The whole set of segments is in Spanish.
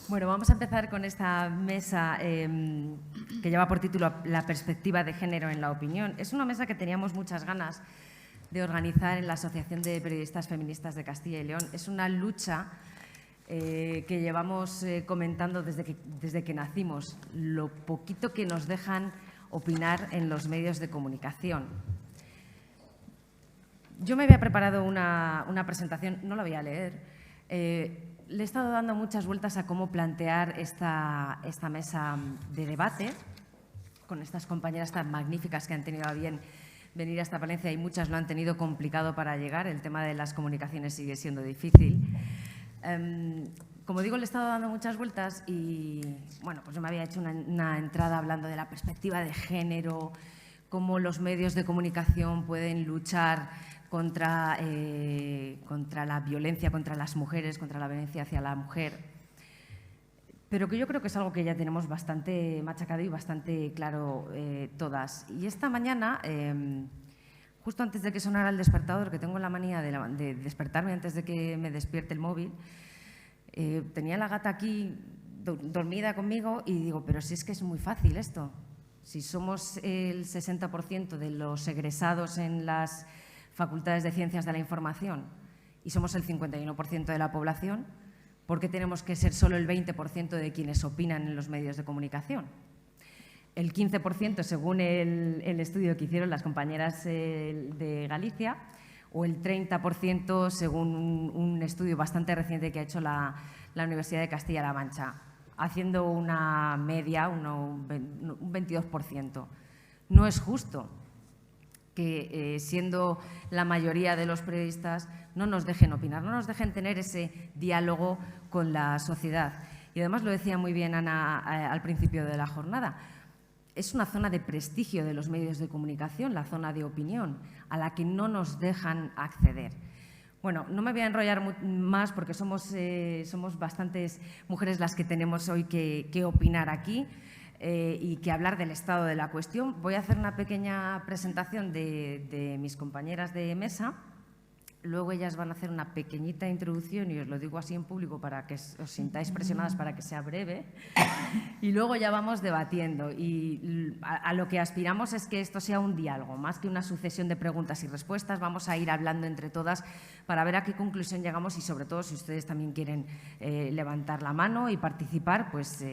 Bueno, vamos a empezar con esta mesa que lleva por título La perspectiva de género en la opinión. Es una mesa que teníamos muchas ganas de organizar en la Asociación de Periodistas Feministas de Castilla y León. Es una lucha que llevamos comentando desde que nacimos, lo poquito que nos dejan opinar en los medios de comunicación. Yo me había preparado una presentación, no la voy a leer. Le he estado dando muchas vueltas a cómo plantear esta mesa de debate con estas compañeras tan magníficas que han tenido a bien venir hasta Palencia y muchas lo han tenido complicado para llegar. El tema de las comunicaciones sigue siendo difícil. Como digo, le he estado dando muchas vueltas y, bueno, pues yo me había hecho una entrada hablando de la perspectiva de género, cómo los medios de comunicación pueden luchar contra la violencia contra las mujeres, contra la violencia hacia la mujer, pero que yo creo que es algo que ya tenemos bastante machacado y bastante claro todas. Y esta mañana, justo antes de que sonara el despertador, que tengo la manía de despertarme antes de que me despierte el móvil, tenía la gata aquí dormida conmigo y digo, pero si es que es muy fácil esto. Si somos el 60% de los egresados en las facultades de Ciencias de la Información y somos el 51% de la población, ¿por qué tenemos que ser solo el 20% de quienes opinan en los medios de comunicación? El 15%, según el estudio que hicieron las compañeras de Galicia, o el 30%, según un estudio bastante reciente que ha hecho la Universidad de Castilla-La Mancha, haciendo una media, un 22%. No es justo que, siendo la mayoría de los periodistas, no nos dejen opinar, no nos dejen tener ese diálogo con la sociedad. Y además lo decía muy bien Ana al principio de la jornada, es una zona de prestigio de los medios de comunicación, la zona de opinión, a la que no nos dejan acceder. Bueno, no me voy a enrollar más porque somos bastantes mujeres las que tenemos hoy que opinar aquí y que hablar del estado de la cuestión. Voy a hacer una pequeña presentación de mis compañeras de mesa. Luego ellas van a hacer una pequeñita introducción y os lo digo así en público para que os sintáis presionadas para que sea breve. Y luego ya vamos debatiendo. Y a lo que aspiramos es que esto sea un diálogo, más que una sucesión de preguntas y respuestas. Vamos a ir hablando entre todas para ver a qué conclusión llegamos y, sobre todo, si ustedes también quieren levantar la mano y participar, pues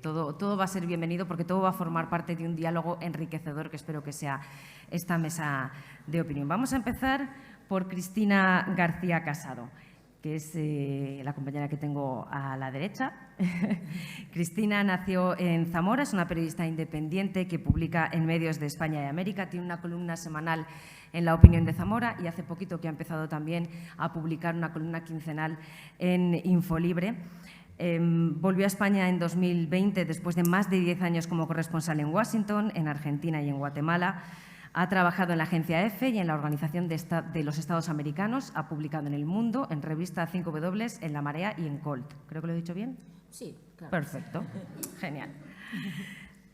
todo va a ser bienvenido porque todo va a formar parte de un diálogo enriquecedor que espero que sea esta mesa de opinión. Vamos a empezar por Cristina García Casado, que es la compañera que tengo a la derecha. Cristina nació en Zamora, es una periodista independiente que publica en medios de España y América, tiene una columna semanal en La Opinión de Zamora y hace poquito que ha empezado también a publicar una columna quincenal en Infolibre. Volvió a España en 2020 después de más de 10 años como corresponsal en Washington, en Argentina y en Guatemala. Ha trabajado en la agencia EFE y en la Organización de los Estados Americanos. Ha publicado en El Mundo, en revista 5W, en La Marea y en Colt. ¿Creo que lo he dicho bien? Sí, claro. Perfecto. Genial.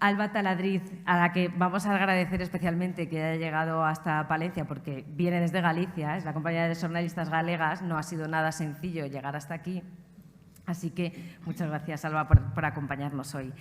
Alba Taladriz, a la que vamos a agradecer especialmente que haya llegado hasta Palencia, porque viene desde Galicia, es la compañía de Xornalistas Galegas. No ha sido nada sencillo llegar hasta aquí. Así que muchas gracias, Alba, por acompañarnos hoy.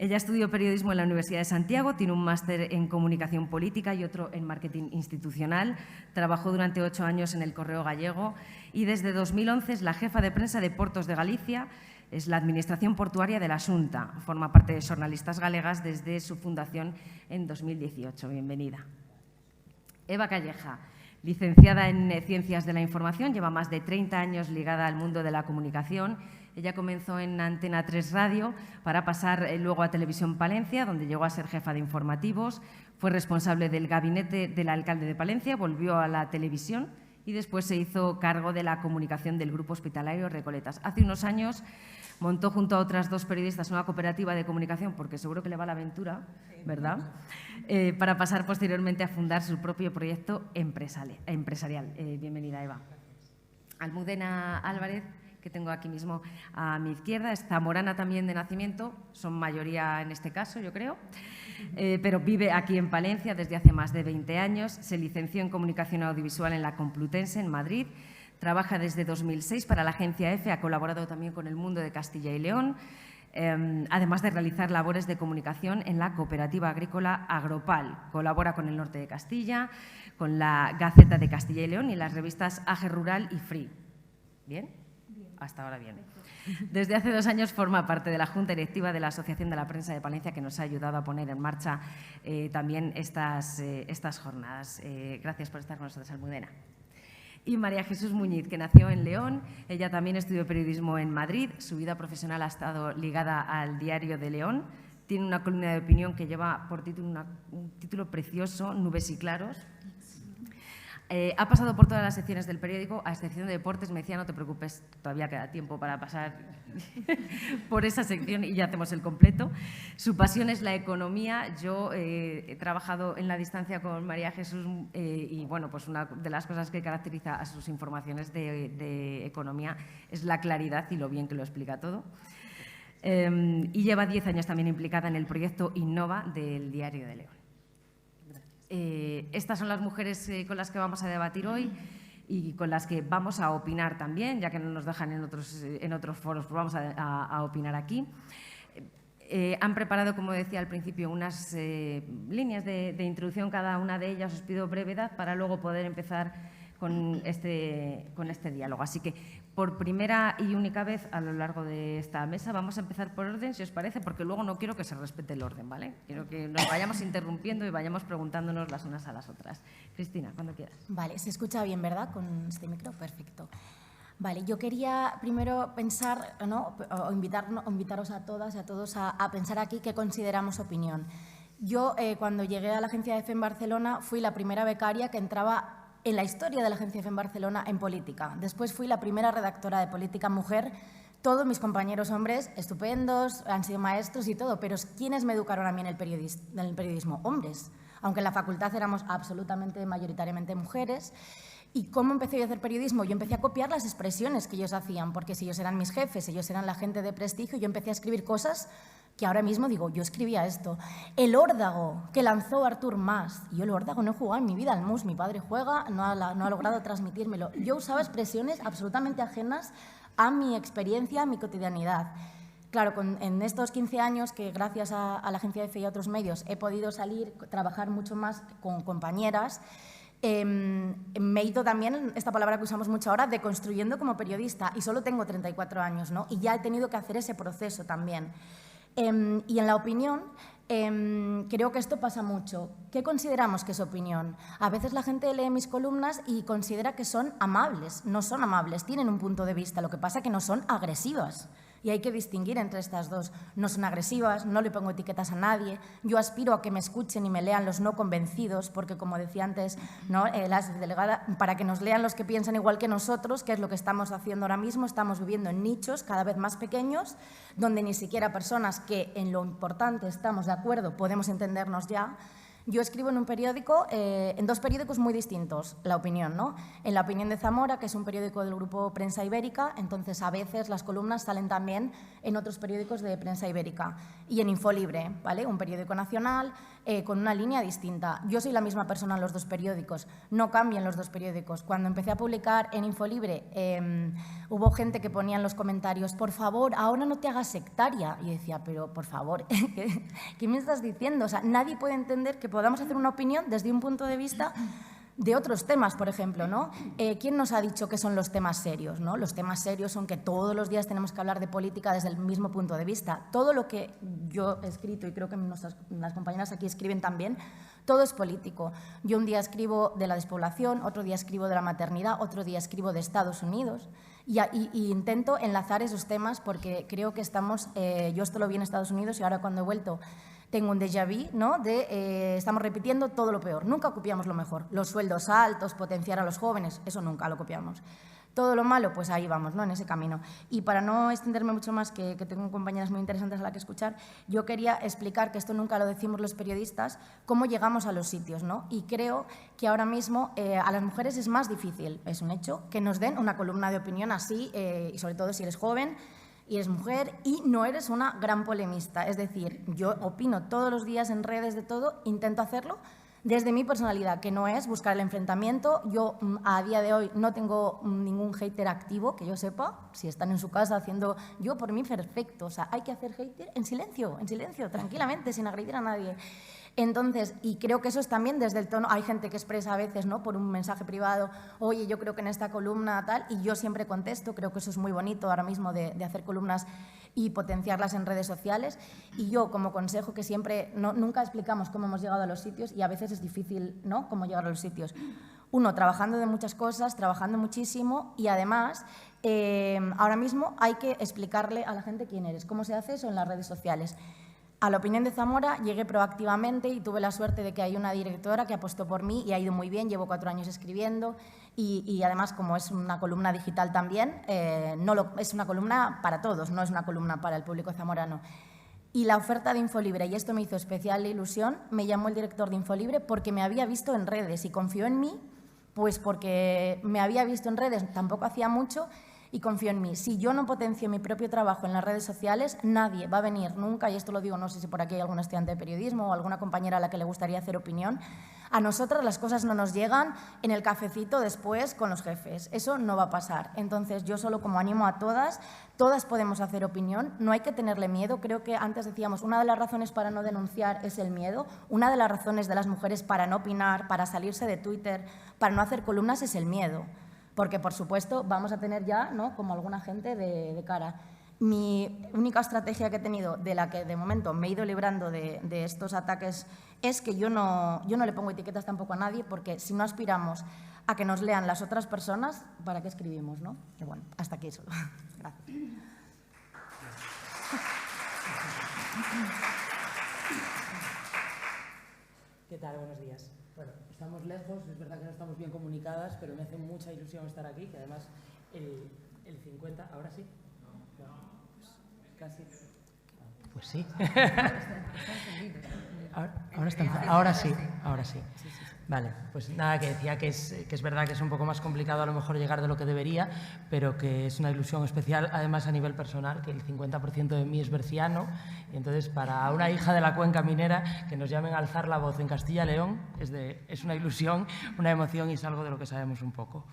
Ella estudió periodismo en la Universidad de Santiago, tiene un máster en comunicación política y otro en marketing institucional. Trabajó durante 8 años en el Correo Gallego y desde 2011 es la jefa de prensa de Portos de Galicia, es la administración portuaria de la Xunta. Forma parte de Xornalistas Galegas desde su fundación en 2018. Bienvenida. Eva Calleja, licenciada en Ciencias de la Información, lleva más de 30 años ligada al mundo de la comunicación. Ella comenzó en Antena 3 Radio para pasar luego a Televisión Palencia, donde llegó a ser jefa de informativos. Fue responsable del gabinete del alcalde de Palencia, volvió a la televisión y después se hizo cargo de la comunicación del Grupo Hospitalario Recoletas. Hace unos años montó junto a otras 2 periodistas una cooperativa de comunicación, porque seguro que le va la aventura, ¿verdad? Para pasar posteriormente a fundar su propio proyecto empresarial. Bienvenida, Eva. Almudena Álvarez, que tengo aquí mismo a mi izquierda, es zamorana también de nacimiento, son mayoría en este caso, yo creo, pero vive aquí en Palencia desde hace más de 20 años. Se licenció en Comunicación Audiovisual en la Complutense, en Madrid. Trabaja desde 2006 para la agencia EFE, ha colaborado también con El Mundo de Castilla y León, además de realizar labores de comunicación en la cooperativa agrícola Agropal. Colabora con El Norte de Castilla, con la Gaceta de Castilla y León y las revistas AG Rural y Free. ¿Bien? Hasta ahora bien. Desde hace 2 años forma parte de la Junta Directiva de la Asociación de la Prensa de Palencia, que nos ha ayudado a poner en marcha también estas jornadas. Gracias por estar con nosotros, Almudena. Y María Jesús Muñiz, que nació en León. Ella también estudió periodismo en Madrid. Su vida profesional ha estado ligada al Diario de León. Tiene una columna de opinión que lleva por título un título precioso, Nubes y claros. Ha pasado por todas las secciones del periódico, a excepción de deportes. Me decía, no te preocupes, todavía queda tiempo para pasar por esa sección y ya hacemos el completo. Su pasión es la economía. Yo he trabajado en la distancia con María Jesús y, bueno, pues una de las cosas que caracteriza a sus informaciones de economía es la claridad y lo bien que lo explica todo. Y lleva 10 años también implicada en el proyecto Innova del Diario de León. Estas son las mujeres con las que vamos a debatir hoy y con las que vamos a opinar también, ya que no nos dejan en otros foros, pues vamos a opinar aquí. Han preparado, como decía al principio, unas líneas de introducción, cada una de ellas. Os pido brevedad para luego poder empezar con este diálogo. Así que, por primera y única vez a lo largo de esta mesa, vamos a empezar por orden, si os parece, porque luego no quiero que se respete el orden, ¿vale? Quiero que nos vayamos interrumpiendo y vayamos preguntándonos las unas a las otras. Cristina, cuando quieras. Vale, se escucha bien, ¿verdad? Con este micro, perfecto. Vale, yo quería primero pensar, ¿no? o invitaros a todas y a todos a pensar aquí qué consideramos opinión. Yo, cuando llegué a la agencia EFE en Barcelona, fui la primera becaria que entraba en la historia de la agencia EFE en Barcelona en política. Después fui la primera redactora de política mujer. Todos mis compañeros hombres, estupendos, han sido maestros y todo, pero ¿quiénes me educaron a mí en el periodismo? Hombres, aunque en la facultad éramos absolutamente, mayoritariamente mujeres. ¿Y cómo empecé yo a hacer periodismo? Yo empecé a copiar las expresiones que ellos hacían, porque si ellos eran mis jefes, ellos eran la gente de prestigio, yo empecé a escribir cosas que ahora mismo digo, yo escribía esto. El órdago que lanzó Artur Mas. Yo el órdago no he jugado en mi vida al mus, mi padre juega, no ha logrado transmitírmelo. Yo usaba expresiones absolutamente ajenas a mi experiencia, a mi cotidianidad. Claro, en estos 15 años que gracias a la agencia EFE y a otros medios he podido salir, trabajar mucho más con compañeras, me he ido también, esta palabra que usamos mucho ahora, deconstruyendo como periodista, y solo tengo 34 años, ¿no? Y ya he tenido que hacer ese proceso también. Y en la opinión, creo que esto pasa mucho. ¿Qué consideramos que es opinión? A veces la gente lee mis columnas y considera que son amables. No son amables, tienen un punto de vista, lo que pasa es que no son agresivas. Y hay que distinguir entre estas dos. No son agresivas, no le pongo etiquetas a nadie. Yo aspiro a que me escuchen y me lean los no convencidos, porque, como decía antes, ¿no? Para que nos lean los que piensan igual que nosotros, que es lo que estamos haciendo ahora mismo. Estamos viviendo en nichos cada vez más pequeños, donde ni siquiera personas que en lo importante estamos de acuerdo podemos entendernos ya. Yo escribo en un periódico, en 2 periódicos muy distintos, La Opinión, ¿no? En La Opinión de Zamora, que es un periódico del grupo Prensa Ibérica, entonces a veces las columnas salen también en otros periódicos de Prensa Ibérica. Y en Infolibre, ¿vale? Un periódico nacional con una línea distinta. Yo soy la misma persona en los 2 periódicos, no cambian los 2 periódicos. Cuando empecé a publicar en Infolibre, hubo gente que ponía en los comentarios, por favor, ahora no te hagas sectaria. Y yo decía, pero por favor, ¿qué me estás diciendo? O sea, nadie puede entender que podamos hacer una opinión desde un punto de vista de otros temas, por ejemplo, ¿no? ¿Quién nos ha dicho que son los temas serios, ¿no? Los temas serios son que todos los días tenemos que hablar de política desde el mismo punto de vista. Todo lo que yo he escrito, y creo que las compañeras aquí escriben también, todo es político. Yo un día escribo de la despoblación, otro día escribo de la maternidad, otro día escribo de Estados Unidos, y intento enlazar esos temas porque creo que estamos, yo esto lo vi en Estados Unidos y ahora cuando he vuelto tengo un déjà vu, ¿no? Estamos repitiendo todo lo peor, nunca copiamos lo mejor. Los sueldos altos, potenciar a los jóvenes, eso nunca lo copiamos. Todo lo malo, pues ahí vamos, ¿no? En ese camino. Y para no extenderme mucho más, que tengo compañeras muy interesantes a las que escuchar, yo quería explicar, que esto nunca lo decimos los periodistas, cómo llegamos a los sitios, ¿no? Y creo que ahora mismo a las mujeres es más difícil, es un hecho, que nos den una columna de opinión así, y sobre todo si eres joven, y eres mujer y no eres una gran polemista. Es decir, yo opino todos los días en redes de todo, intento hacerlo, Desde mi personalidad, que no es buscar el enfrentamiento, yo a día de hoy no tengo ningún hater activo, que yo sepa. Si están en su casa haciendo... Yo, por mí, perfecto. O sea, hay que hacer hater en silencio, tranquilamente, sin agredir a nadie. Entonces, y creo que eso es también desde el tono... Hay gente que expresa a veces, ¿no?, por un mensaje privado, oye, yo creo que en esta columna tal, y yo siempre contesto. Creo que eso es muy bonito ahora mismo de hacer columnas y potenciarlas en redes sociales. Y yo, como consejo, que siempre, nunca explicamos cómo hemos llegado a los sitios y a veces es difícil, ¿no?, cómo llegar a los sitios. Uno, trabajando de muchas cosas, trabajando muchísimo y además ahora mismo hay que explicarle a la gente quién eres. ¿Cómo se hace eso en las redes sociales? A La Opinión de Zamora llegué proactivamente y tuve la suerte de que hay una directora que apostó por mí y ha ido muy bien. Llevo 4 años escribiendo y además, como es una columna digital también, es una columna para todos, no es una columna para el público zamorano. Y la oferta de Infolibre, y esto me hizo especial ilusión, me llamó el director de Infolibre porque me había visto en redes y confió en mí, pues porque me había visto en redes, tampoco hacía mucho, y confío en mí. Si yo no potencio mi propio trabajo en las redes sociales, nadie va a venir nunca, y esto lo digo, no sé si por aquí hay algún estudiante de periodismo o alguna compañera a la que le gustaría hacer opinión, a nosotras las cosas no nos llegan en el cafecito después con los jefes. Eso no va a pasar. Entonces, yo solo como animo a todas podemos hacer opinión, no hay que tenerle miedo. Creo que antes decíamos, una de las razones para no denunciar es el miedo, una de las razones de las mujeres para no opinar, para salirse de Twitter, para no hacer columnas es el miedo. Porque, por supuesto, vamos a tener ya, ¿no?, como alguna gente de cara. Mi única estrategia que he tenido, de la que de momento me he ido librando de estos ataques, es que yo no le pongo etiquetas tampoco a nadie, porque si no aspiramos a que nos lean las otras personas, ¿para qué escribimos, no? Y bueno, hasta aquí eso. Gracias. ¿Qué tal? Buenos días. Bueno, estamos lejos, es verdad que no estamos bien comunicadas, pero me hace mucha ilusión estar aquí, que además el 50... ¿Ahora sí? No, pues casi... Pues sí. Ahora sí. Vale, pues nada, que decía que es verdad que es un poco más complicado a lo mejor llegar de lo que debería, pero que es una ilusión especial, además a nivel personal, que el 50% de mí es berciano, y entonces para una hija de la cuenca minera que nos llamen a alzar la voz en Castilla y León es una ilusión, una emoción y es algo de lo que sabemos un poco.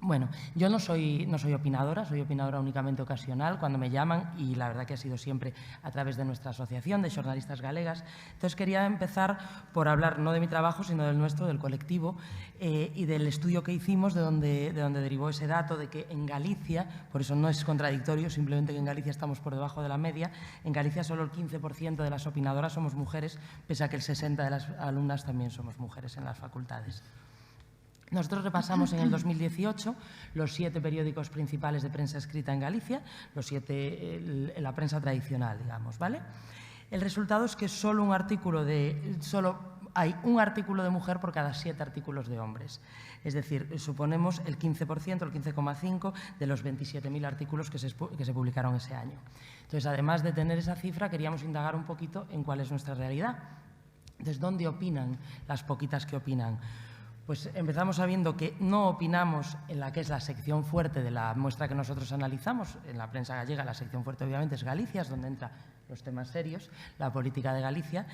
Bueno, yo no soy opinadora, soy opinadora únicamente ocasional cuando me llaman y la verdad que ha sido siempre a través de nuestra asociación de xornalistas galegas. Entonces quería empezar por hablar no de mi trabajo, sino del nuestro, del colectivo y del estudio que hicimos de donde derivó ese dato de que en Galicia, por eso no es contradictorio, simplemente que en Galicia estamos por debajo de la media, en Galicia solo el 15% de las opinadoras somos mujeres, pese a que el 60% de las alumnas también somos mujeres en las facultades. Nosotros repasamos en el 2018 los 7 periódicos principales de prensa escrita en Galicia, los 7 la prensa tradicional, digamos, ¿vale? El resultado es que solo hay un artículo de mujer por cada 7 artículos de hombres. Es decir, suponemos el 15%, el 15,5% de los 27.000 artículos que se publicaron ese año. Entonces, además de tener esa cifra, queríamos indagar un poquito en cuál es nuestra realidad. ¿Desde dónde opinan las poquitas que opinan? Pues empezamos sabiendo que no opinamos en la que es la sección fuerte de la muestra que nosotros analizamos, en la prensa gallega. La sección fuerte obviamente es Galicia, es donde entran los temas serios, la política de Galicia.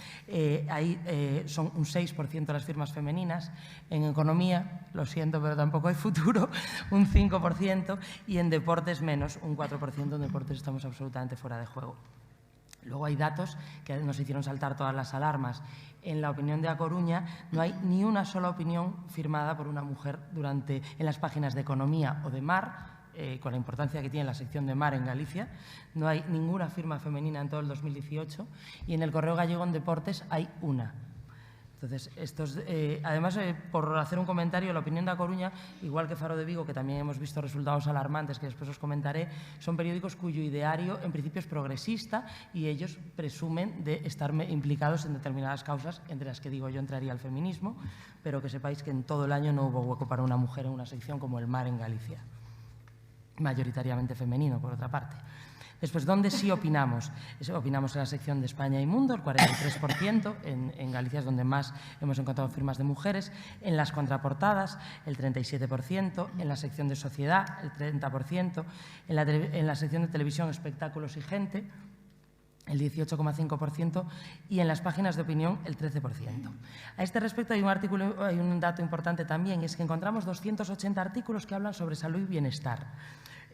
Ahí son un 6% las firmas femeninas. En economía, lo siento, pero tampoco hay futuro, un 5%, y en deportes menos, un 4%. En deportes estamos absolutamente fuera de juego. Luego hay datos que nos hicieron saltar todas las alarmas. En La Opinión de A Coruña no hay ni una sola opinión firmada por una mujer en las páginas de Economía o de Mar, con la importancia que tiene la sección de Mar en Galicia. No hay ninguna firma femenina en todo el 2018 y en el Correo Gallego en Deportes hay una. Entonces, además, por hacer un comentario, La Opinión de A Coruña, igual que Faro de Vigo, que también hemos visto resultados alarmantes que después os comentaré, son periódicos cuyo ideario en principio es progresista y ellos presumen de estar implicados en determinadas causas, entre las que digo yo entraría el feminismo, pero que sepáis que en todo el año no hubo hueco para una mujer en una sección como el Mar en Galicia, mayoritariamente femenino, por otra parte. Después, ¿dónde sí opinamos? Opinamos en la sección de España y Mundo, el 43%, en Galicia es donde más hemos encontrado firmas de mujeres, en las contraportadas, el 37%, en la sección de Sociedad, el 30%, en la sección de Televisión, Espectáculos y Gente, el 18,5%, y en las páginas de opinión el 13%. A este respecto hay un dato importante también, es que encontramos 280 artículos que hablan sobre salud y bienestar.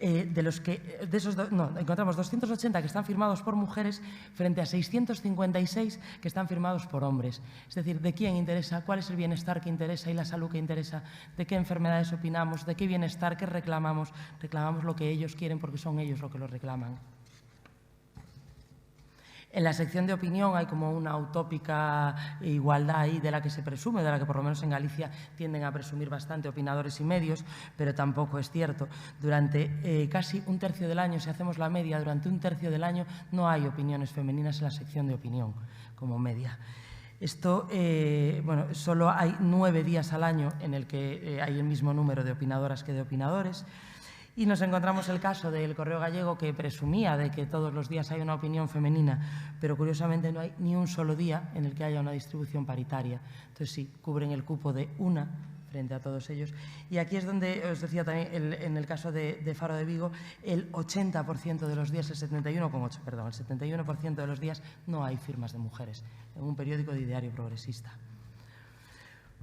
Encontramos 280 que están firmados por mujeres frente a 656 que están firmados por hombres. Es decir, ¿de quién interesa? ¿Cuál es el bienestar que interesa y la salud que interesa? ¿De qué enfermedades opinamos? ¿De qué bienestar? ¿Qué reclamamos? Reclamamos lo que ellos quieren porque son ellos los que lo reclaman. En la sección de opinión hay como una utópica igualdad ahí de la que se presume, de la que por lo menos en Galicia tienden a presumir bastante opinadores y medios, pero tampoco es cierto. Durante casi un tercio del año, si hacemos la media, durante un tercio del año no hay opiniones femeninas en la sección de opinión como media. Esto, solo hay 9 días al año en el que hay el mismo número de opinadoras que de opinadores. Y nos encontramos el caso del Correo Gallego, que presumía de que todos los días hay una opinión femenina, pero curiosamente no hay ni un solo día en el que haya una distribución paritaria. Entonces sí, cubren el cupo de una frente a todos ellos. Y aquí es donde os decía también, en el caso de Faro de Vigo, el 80% de los días, el 71% de los días no hay firmas de mujeres, en un periódico de ideario progresista.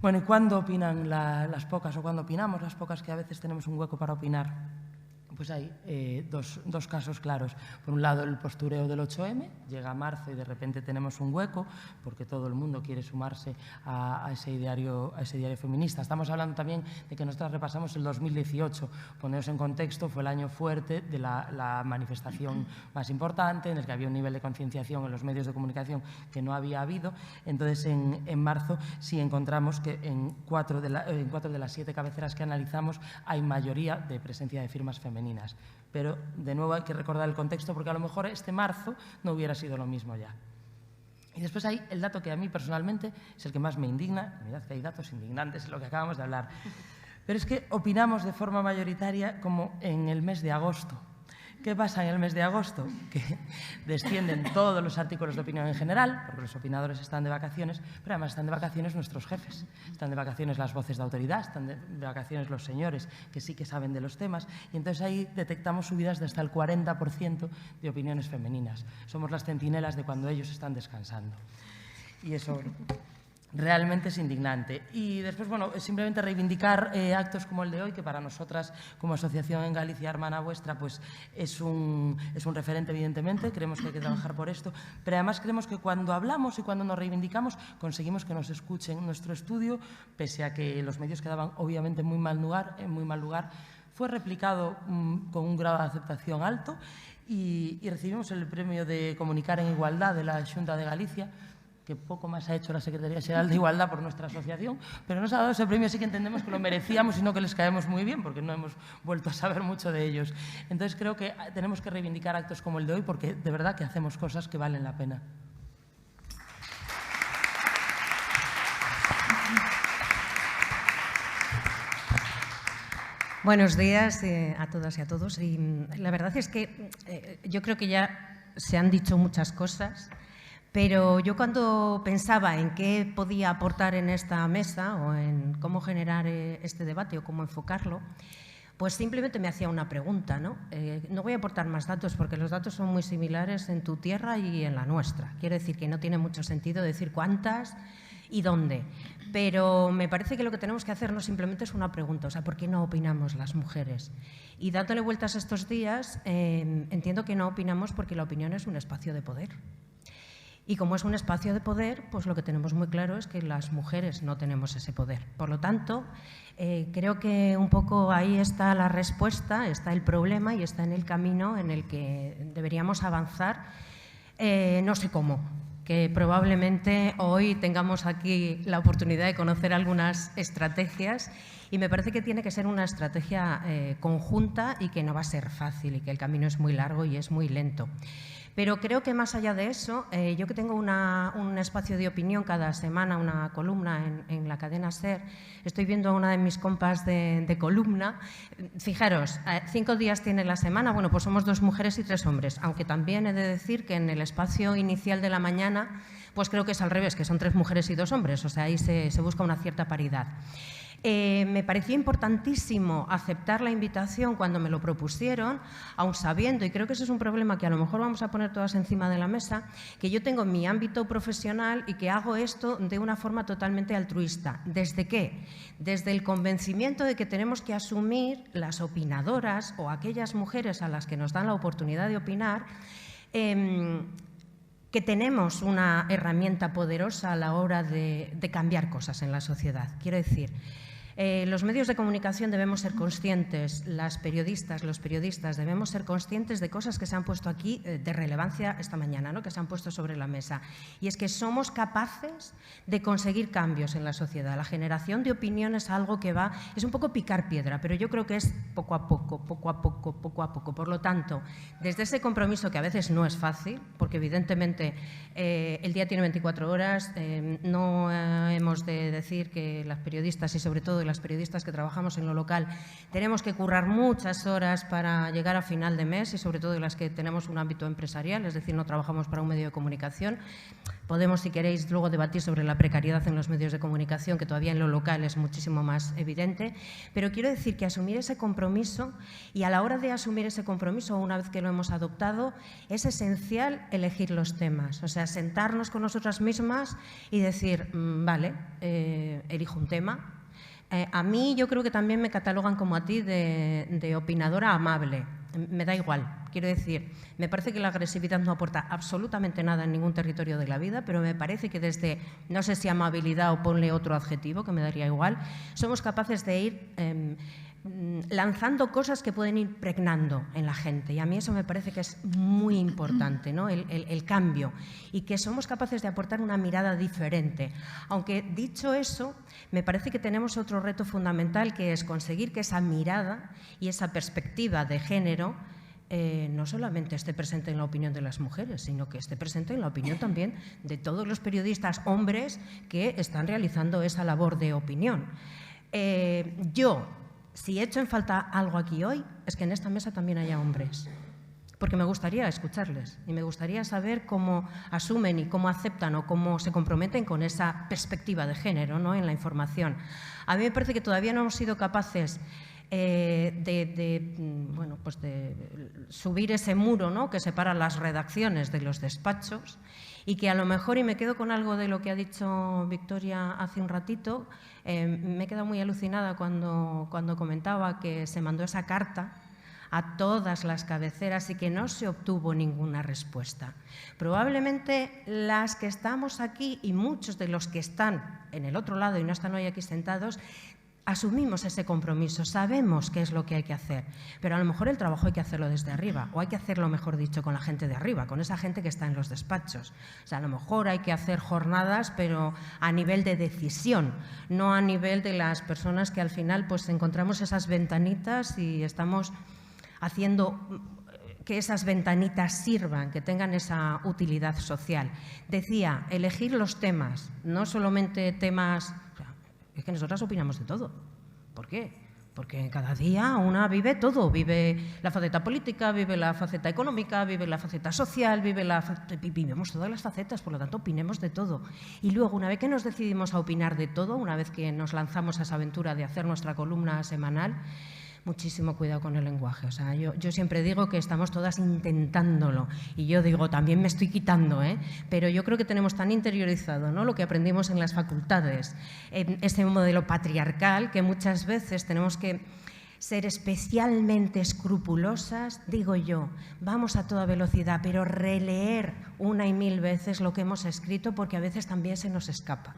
Bueno, ¿y cuándo opinan las pocas o cuándo opinamos las pocas que a veces tenemos un hueco para opinar? Pues hay dos casos claros. Por un lado, el postureo del 8M, llega marzo y de repente tenemos un hueco porque todo el mundo quiere sumarse a ese diario feminista. Estamos hablando también de que nosotras repasamos el 2018. Poneros en contexto, fue el año fuerte de la manifestación más importante, en el que había un nivel de concienciación en los medios de comunicación que no había habido. Entonces, en marzo sí encontramos que en 4 de las 7 cabeceras que analizamos hay mayoría de presencia de firmas femeninas. Pero, de nuevo, hay que recordar el contexto porque a lo mejor este marzo no hubiera sido lo mismo ya. Y después hay el dato que a mí personalmente es el que más me indigna. Mirad que hay datos indignantes en lo que acabamos de hablar. Pero es que opinamos de forma mayoritaria como en el mes de agosto. ¿Qué pasa en el mes de agosto? Que descienden todos los artículos de opinión en general, porque los opinadores están de vacaciones, pero además están de vacaciones nuestros jefes, están de vacaciones las voces de autoridad, están de vacaciones los señores que sí que saben de los temas, y entonces ahí detectamos subidas de hasta el 40% de opiniones femeninas. Somos las centinelas de cuando ellos están descansando. Y eso realmente es indignante. Y después, bueno, simplemente reivindicar actos como el de hoy, que para nosotras, como asociación en Galicia Hermana Vuestra, pues es un referente, evidentemente. Creemos que hay que trabajar por esto, pero además creemos que cuando hablamos y cuando nos reivindicamos, conseguimos que nos escuchen. Nuestro estudio, pese a que los medios quedaban obviamente en muy mal lugar, fue replicado con un grado de aceptación alto y recibimos el premio de Comunicar en Igualdad de la Xunta de Galicia, que poco más ha hecho la Secretaría Xeral de Igualdad por nuestra asociación, pero nos ha dado ese premio, sí que entendemos que lo merecíamos y no que les caemos muy bien, porque no hemos vuelto a saber mucho de ellos. Entonces creo que tenemos que reivindicar actos como el de hoy, porque de verdad que hacemos cosas que valen la pena. Buenos días a todas y a todos. Y la verdad es que yo creo que ya se han dicho muchas cosas, pero yo cuando pensaba en qué podía aportar en esta mesa o en cómo generar este debate o cómo enfocarlo, pues simplemente me hacía una pregunta, ¿no? No voy a aportar más datos porque los datos son muy similares en tu tierra y en la nuestra. Quiero decir que no tiene mucho sentido decir cuántas y dónde. Pero me parece que lo que tenemos que hacer no simplemente es una pregunta, o sea, ¿por qué no opinamos las mujeres? Y dándole vueltas estos días, entiendo que no opinamos porque la opinión es un espacio de poder. Y como es un espacio de poder, pues lo que tenemos muy claro es que las mujeres no tenemos ese poder. Por lo tanto, creo que un poco ahí está la respuesta, está el problema y está en el camino en el que deberíamos avanzar, no sé cómo, que probablemente hoy tengamos aquí la oportunidad de conocer algunas estrategias y me parece que tiene que ser una estrategia conjunta y que no va a ser fácil y que el camino es muy largo y es muy lento. Pero creo que más allá de eso, yo que tengo un espacio de opinión cada semana, una columna en la cadena SER, estoy viendo a una de mis compas de columna. Fijaros, 5 días tiene la semana, bueno, pues somos 2 mujeres y 3 hombres, aunque también he de decir que en el espacio inicial de la mañana, pues creo que es al revés, que son 3 mujeres y 2 hombres, o sea, ahí se busca una cierta paridad. Me parecía importantísimo aceptar la invitación cuando me lo propusieron, aun sabiendo, y creo que ese es un problema que a lo mejor vamos a poner todas encima de la mesa, que yo tengo mi ámbito profesional y que hago esto de una forma totalmente altruista. ¿Desde qué? Desde el convencimiento de que tenemos que asumir las opinadoras o aquellas mujeres a las que nos dan la oportunidad de opinar, que tenemos una herramienta poderosa a la hora de cambiar cosas en la sociedad. Quiero decir, los medios de comunicación debemos ser conscientes, las periodistas, los periodistas debemos ser conscientes de cosas que se han puesto aquí de relevancia esta mañana, ¿no? Que se han puesto sobre la mesa. Y es que somos capaces de conseguir cambios en la sociedad. La generación de opinión es algo que va, es un poco picar piedra, pero yo creo que es poco a poco, poco a poco, poco a poco. Por lo tanto, desde ese compromiso que a veces no es fácil, porque evidentemente el día tiene 24 horas, no hemos de decir que las periodistas y sobre todo las periodistas que trabajamos en lo local tenemos que currar muchas horas para llegar a final de mes y sobre todo las que tenemos un ámbito empresarial, es decir, no trabajamos para un medio de comunicación. Podemos, si queréis, luego debatir sobre la precariedad en los medios de comunicación, que todavía en lo local es muchísimo más evidente, pero quiero decir que asumir ese compromiso y a la hora de asumir ese compromiso, una vez que lo hemos adoptado, es esencial elegir los temas, o sea, sentarnos con nosotras mismas y decir, vale, elijo un tema. A mí yo creo que también me catalogan como a ti de opinadora amable. Me da igual, quiero decir, me parece que la agresividad no aporta absolutamente nada en ningún territorio de la vida, pero me parece que desde, no sé si amabilidad o ponle otro adjetivo, que me daría igual, somos capaces de ir lanzando cosas que pueden ir pregnando en la gente. Y a mí eso me parece que es muy importante, ¿no? El cambio. Y que somos capaces de aportar una mirada diferente. Aunque, dicho eso, me parece que tenemos otro reto fundamental, que es conseguir que esa mirada y esa perspectiva de género no solamente esté presente en la opinión de las mujeres, sino que esté presente en la opinión también de todos los periodistas hombres que están realizando esa labor de opinión. Si he hecho en falta algo aquí hoy, es que en esta mesa también haya hombres, porque me gustaría escucharles y me gustaría saber cómo asumen y cómo aceptan o cómo se comprometen con esa perspectiva de género, ¿no?, en la información. A mí me parece que todavía no hemos sido capaces de subir ese muro, ¿no?, que separa las redacciones de los despachos y que a lo mejor, y me quedo con algo de lo que ha dicho Victoria hace un ratito, me he quedado muy alucinada cuando comentaba que se mandó esa carta a todas las cabeceras y que no se obtuvo ninguna respuesta. Probablemente las que estamos aquí y muchos de los que están en el otro lado y no están hoy aquí sentados, asumimos ese compromiso, sabemos qué es lo que hay que hacer, pero a lo mejor el trabajo hay que hacerlo desde arriba, o hay que hacerlo, mejor dicho, con la gente de arriba, con esa gente que está en los despachos. O sea, a lo mejor hay que hacer jornadas, pero a nivel de decisión, no a nivel de las personas que al final pues encontramos esas ventanitas y estamos haciendo que esas ventanitas sirvan, que tengan esa utilidad social. Decía, elegir los temas, no solamente temas... Es que nosotras opinamos de todo. ¿Por qué? Porque cada día una vive todo. Vive la faceta política, vive la faceta económica, vive la faceta social, vivimos todas las facetas, por lo tanto opinemos de todo. Y luego, una vez que nos decidimos a opinar de todo, una vez que nos lanzamos a esa aventura de hacer nuestra columna semanal, muchísimo cuidado con el lenguaje. O sea, yo siempre digo que estamos todas intentándolo y yo digo, también me estoy quitando, pero yo creo que tenemos tan interiorizado, ¿no?, lo que aprendimos en las facultades, este modelo patriarcal, que muchas veces tenemos que ser especialmente escrupulosas, digo yo, vamos a toda velocidad, pero releer una y mil veces lo que hemos escrito, porque a veces también se nos escapa.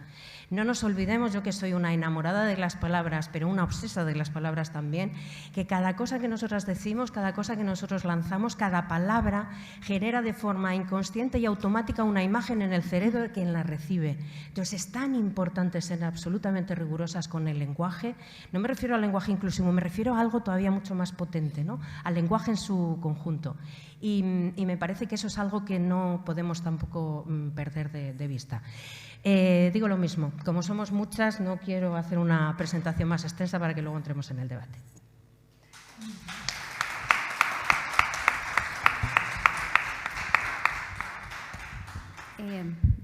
No nos olvidemos, yo que soy una enamorada de las palabras, pero una obsesa de las palabras también, que cada cosa que nosotras decimos, cada cosa que nosotros lanzamos, cada palabra genera de forma inconsciente y automática una imagen en el cerebro de quien la recibe. Entonces es tan importante ser absolutamente rigurosas con el lenguaje. No me refiero al lenguaje inclusivo, me refiero a algo todavía mucho más potente, ¿no?, al lenguaje en su conjunto. Y me parece que eso es algo que no podemos tampoco perder de vista. Digo lo mismo, como somos muchas, no quiero hacer una presentación más extensa para que luego entremos en el debate.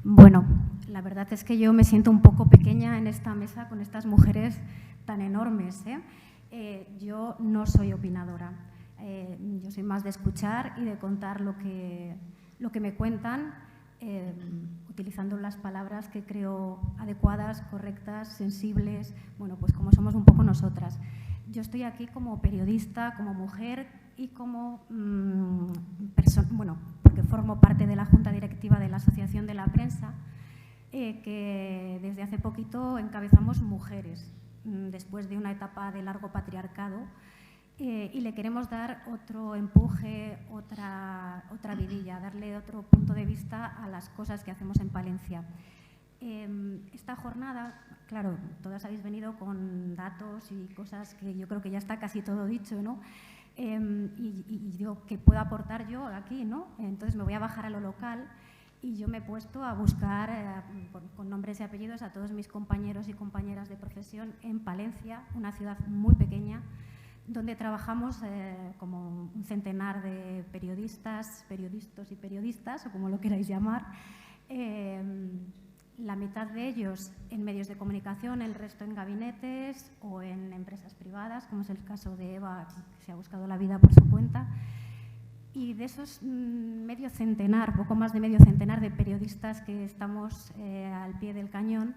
Bueno, la verdad es que yo me siento un poco pequeña en esta mesa con estas mujeres tan enormes. Yo no soy opinadora. Yo soy más de escuchar y de contar lo que me cuentan, utilizando las palabras que creo adecuadas, correctas, sensibles, bueno, pues como somos un poco nosotras. Yo estoy aquí como periodista, como mujer y como bueno, porque formo parte de la Junta Directiva de la Asociación de la Prensa, que desde hace poquito encabezamos mujeres, después de una etapa de largo patriarcado, y le queremos dar otro empuje, otra vidilla, darle otro punto de vista a las cosas que hacemos en Palencia. Esta jornada, claro, todas habéis venido con datos y cosas que yo creo que ya está casi todo dicho, ¿no? Y digo, ¿qué puedo aportar yo aquí, no? Entonces me voy a bajar a lo local y yo me he puesto a buscar con nombres y apellidos a todos mis compañeros y compañeras de profesión en Palencia, una ciudad muy pequeña, donde trabajamos como un centenar de periodistas y periodistas, o como lo queráis llamar, la mitad de ellos en medios de comunicación, el resto en gabinetes o en empresas privadas, como es el caso de Eva, que se ha buscado la vida por su cuenta. Y de esos medio centenar, poco más de medio centenar de periodistas que estamos al pie del cañón,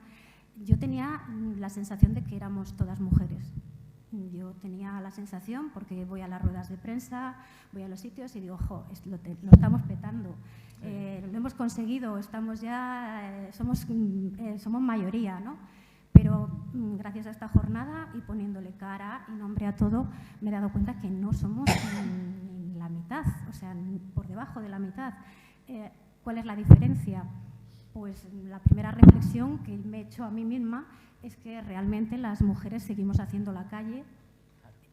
yo tenía la sensación de que éramos todas mujeres. Yo tenía la sensación, porque voy a las ruedas de prensa, voy a los sitios y digo, jo, lo estamos petando, lo hemos conseguido, estamos ya, somos mayoría, ¿no? Pero gracias a esta jornada y poniéndole cara y nombre a todo, me he dado cuenta que no somos ni la mitad, o sea, por debajo de la mitad. ¿Cuál es la diferencia? Pues la primera reflexión que me he hecho a mí misma es que realmente las mujeres seguimos haciendo la calle.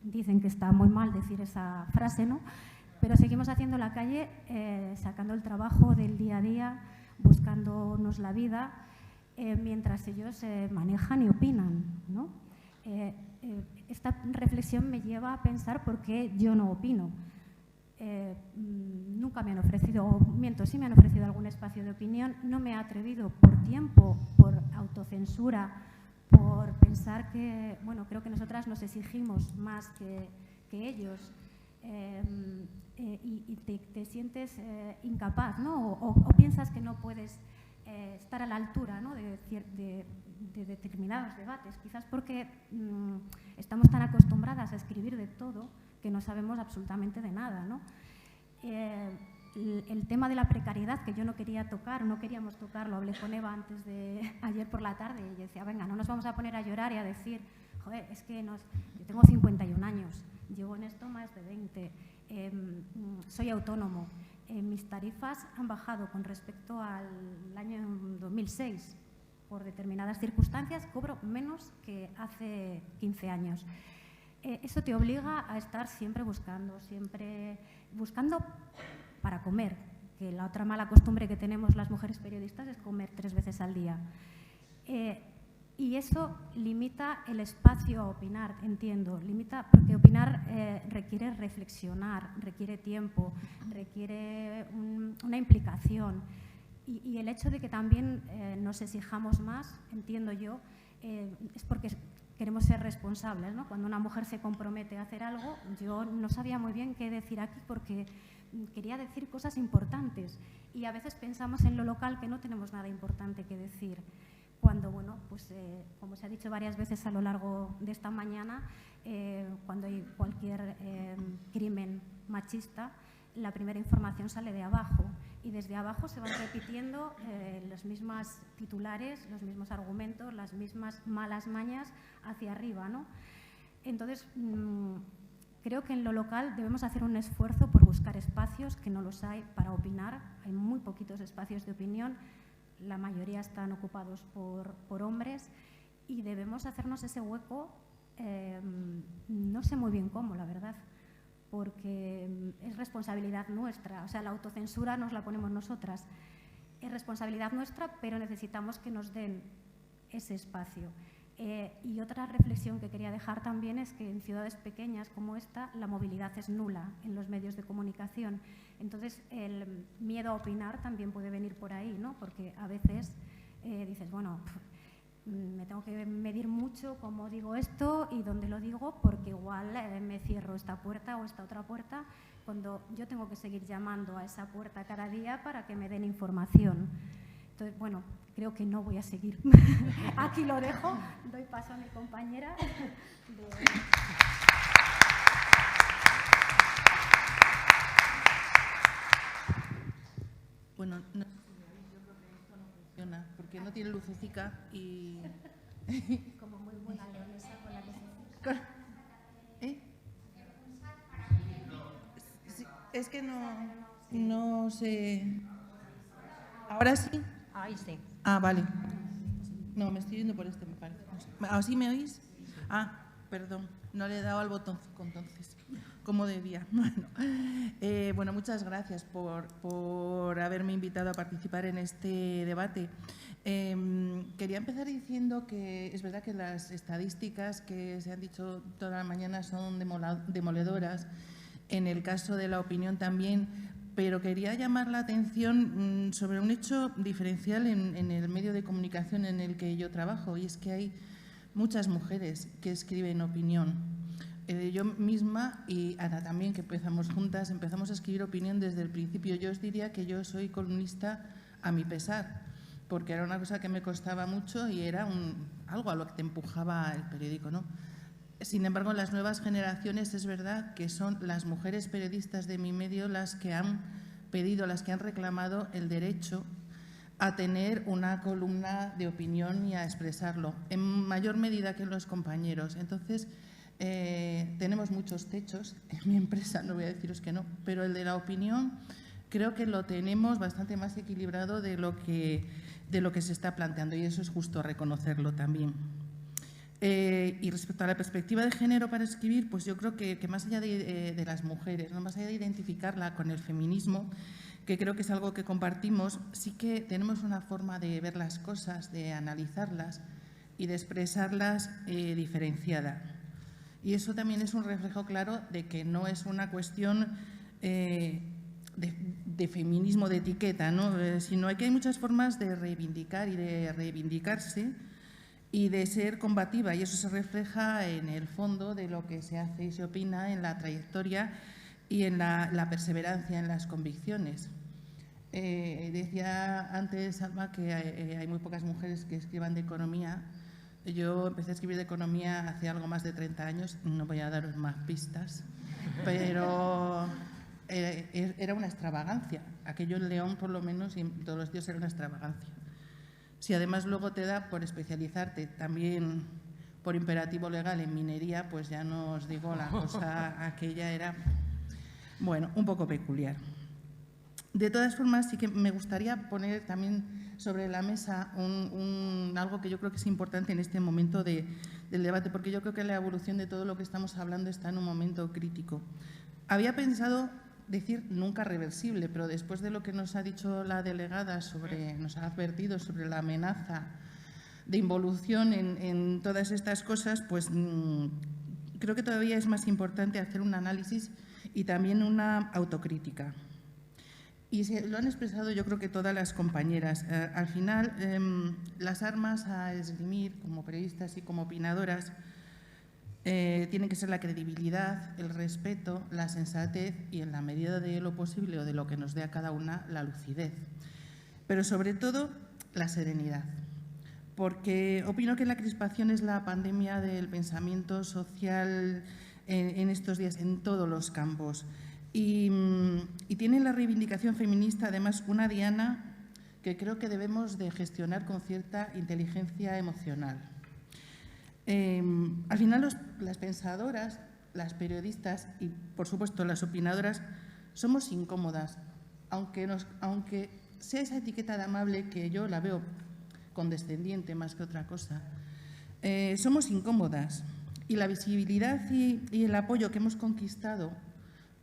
Dicen que está muy mal decir esa frase, ¿no? Pero seguimos haciendo la calle, sacando el trabajo del día a día, buscándonos la vida, mientras ellos manejan y opinan, ¿no? Esta reflexión me lleva a pensar por qué yo no opino. Nunca me han ofrecido, sí me han ofrecido algún espacio de opinión, no me he atrevido por tiempo, por autocensura, por pensar que, bueno, creo que nosotras nos exigimos más que ellos, y te sientes incapaz, ¿no? O piensas que no puedes estar a la altura, ¿no? de determinados debates, quizás porque estamos tan acostumbradas a escribir de todo que no sabemos absolutamente de nada, ¿no? El tema de la precariedad, que yo no quería tocar, no queríamos tocarlo, hablé con Eva antes de ayer por la tarde y decía, venga, no nos vamos a poner a llorar y a decir, joder, es que yo tengo 51 años, llevo en esto más de 20, soy autónomo, mis tarifas han bajado con respecto al año 2006, por determinadas circunstancias cobro menos que hace 15 años. Eso te obliga a estar siempre buscando para comer, que la otra mala costumbre que tenemos las mujeres periodistas es comer 3 veces al día. Y eso limita el espacio a opinar, entiendo, limita porque opinar requiere reflexionar, requiere tiempo, requiere una implicación. Y el hecho de que también nos exijamos más, entiendo yo, es porque queremos ser responsables, ¿no? Cuando una mujer se compromete a hacer algo, yo no sabía muy bien qué decir aquí porque quería decir cosas importantes y a veces pensamos en lo local que no tenemos nada importante que decir. Cuando, bueno, pues como se ha dicho varias veces a lo largo de esta mañana, cuando hay cualquier crimen machista, la primera información sale de abajo y desde abajo se van repitiendo los mismos titulares, los mismos argumentos, las mismas malas mañas hacia arriba, ¿no? Entonces, creo que en lo local debemos hacer un esfuerzo por buscar espacios, que no los hay, para opinar. Hay muy poquitos espacios de opinión, la mayoría están ocupados por hombres y debemos hacernos ese hueco, no sé muy bien cómo, la verdad, porque es responsabilidad nuestra, o sea, la autocensura nos la ponemos nosotras. Es responsabilidad nuestra, pero necesitamos que nos den ese espacio. Y otra reflexión que quería dejar también es que en ciudades pequeñas como esta la movilidad es nula en los medios de comunicación. Entonces, el miedo a opinar también puede venir por ahí, ¿no? Porque a veces dices, bueno, me tengo que medir mucho cómo digo esto y dónde lo digo, porque igual me cierro esta puerta o esta otra puerta, cuando yo tengo que seguir llamando a esa puerta cada día para que me den información. Entonces, bueno, creo que no voy a seguir. Aquí lo dejo, doy paso a mi compañera. Bueno, no, yo creo que esto no funciona, porque no tiene lucecica y... Como muy buena leonesa con la que se... ¿Eh? Sí, es que no sé... ¿Ahora sí? Ahí sí. Ah, vale. No, me estoy yendo por este, me parece. No sé. ¿Así me oís? Ah, perdón, no le he dado al botón entonces, como debía. Bueno, muchas gracias por haberme invitado a participar en este debate. Quería empezar diciendo que es verdad que las estadísticas que se han dicho toda la mañana son demoledoras, en el caso de la opinión también, pero quería llamar la atención sobre un hecho diferencial en el medio de comunicación en el que yo trabajo, y es que hay muchas mujeres que escriben opinión. Yo misma y Ana también, que empezamos juntas, empezamos a escribir opinión desde el principio. Yo os diría que yo soy columnista a mi pesar, porque era una cosa que me costaba mucho y era algo a lo que te empujaba el periódico, ¿no? Sin embargo, las nuevas generaciones es verdad que son las mujeres periodistas de mi medio las que han pedido, las que han reclamado el derecho a tener una columna de opinión y a expresarlo, en mayor medida que los compañeros. Entonces, tenemos muchos techos en mi empresa, no voy a deciros que no, pero el de la opinión creo que lo tenemos bastante más equilibrado de lo que se está planteando, y eso es justo reconocerlo también. Y respecto a la perspectiva de género para escribir, pues yo creo que más allá de las mujeres, ¿no? Más allá de identificarla con el feminismo, que creo que es algo que compartimos, sí que tenemos una forma de ver las cosas, de analizarlas y de expresarlas diferenciada. Y eso también es un reflejo claro de que no es una cuestión de feminismo de etiqueta, ¿no? Sino que hay muchas formas de reivindicar y de reivindicarse y de ser combativa, y eso se refleja en el fondo de lo que se hace y se opina, en la trayectoria y en la perseverancia en las convicciones. Decía antes Alma que hay muy pocas mujeres que escriban de economía. Yo empecé a escribir de economía hace algo más de 30 años, no voy a daros más pistas, pero era una extravagancia. Aquello en León, por lo menos, y todos los días era una extravagancia. Si además luego te da por especializarte también por imperativo legal en minería, pues ya no os digo, la cosa aquella era, bueno, un poco peculiar. De todas formas, sí que me gustaría poner también sobre la mesa algo que yo creo que es importante en este momento del debate, porque yo creo que la evolución de todo lo que estamos hablando está en un momento crítico. Había pensado decir nunca reversible, pero después de lo que nos ha dicho la delegada nos ha advertido sobre la amenaza de involución en todas estas cosas, pues creo que todavía es más importante hacer un análisis y también una autocrítica. Y lo han expresado yo creo que todas las compañeras. Al final, las armas a esgrimir como periodistas y como opinadoras tienen que ser la credibilidad, el respeto, la sensatez y, en la medida de lo posible o de lo que nos dé a cada una, la lucidez. Pero sobre todo, la serenidad. Porque opino que la crispación es la pandemia del pensamiento social en estos días, en todos los campos. Y tiene la reivindicación feminista, además, una diana que creo que debemos de gestionar con cierta inteligencia emocional. Al final, las pensadoras, las periodistas y, por supuesto, las opinadoras, somos incómodas, aunque sea esa etiqueta de amable que yo la veo condescendiente más que otra cosa. Somos incómodas, y la visibilidad y el apoyo que hemos conquistado,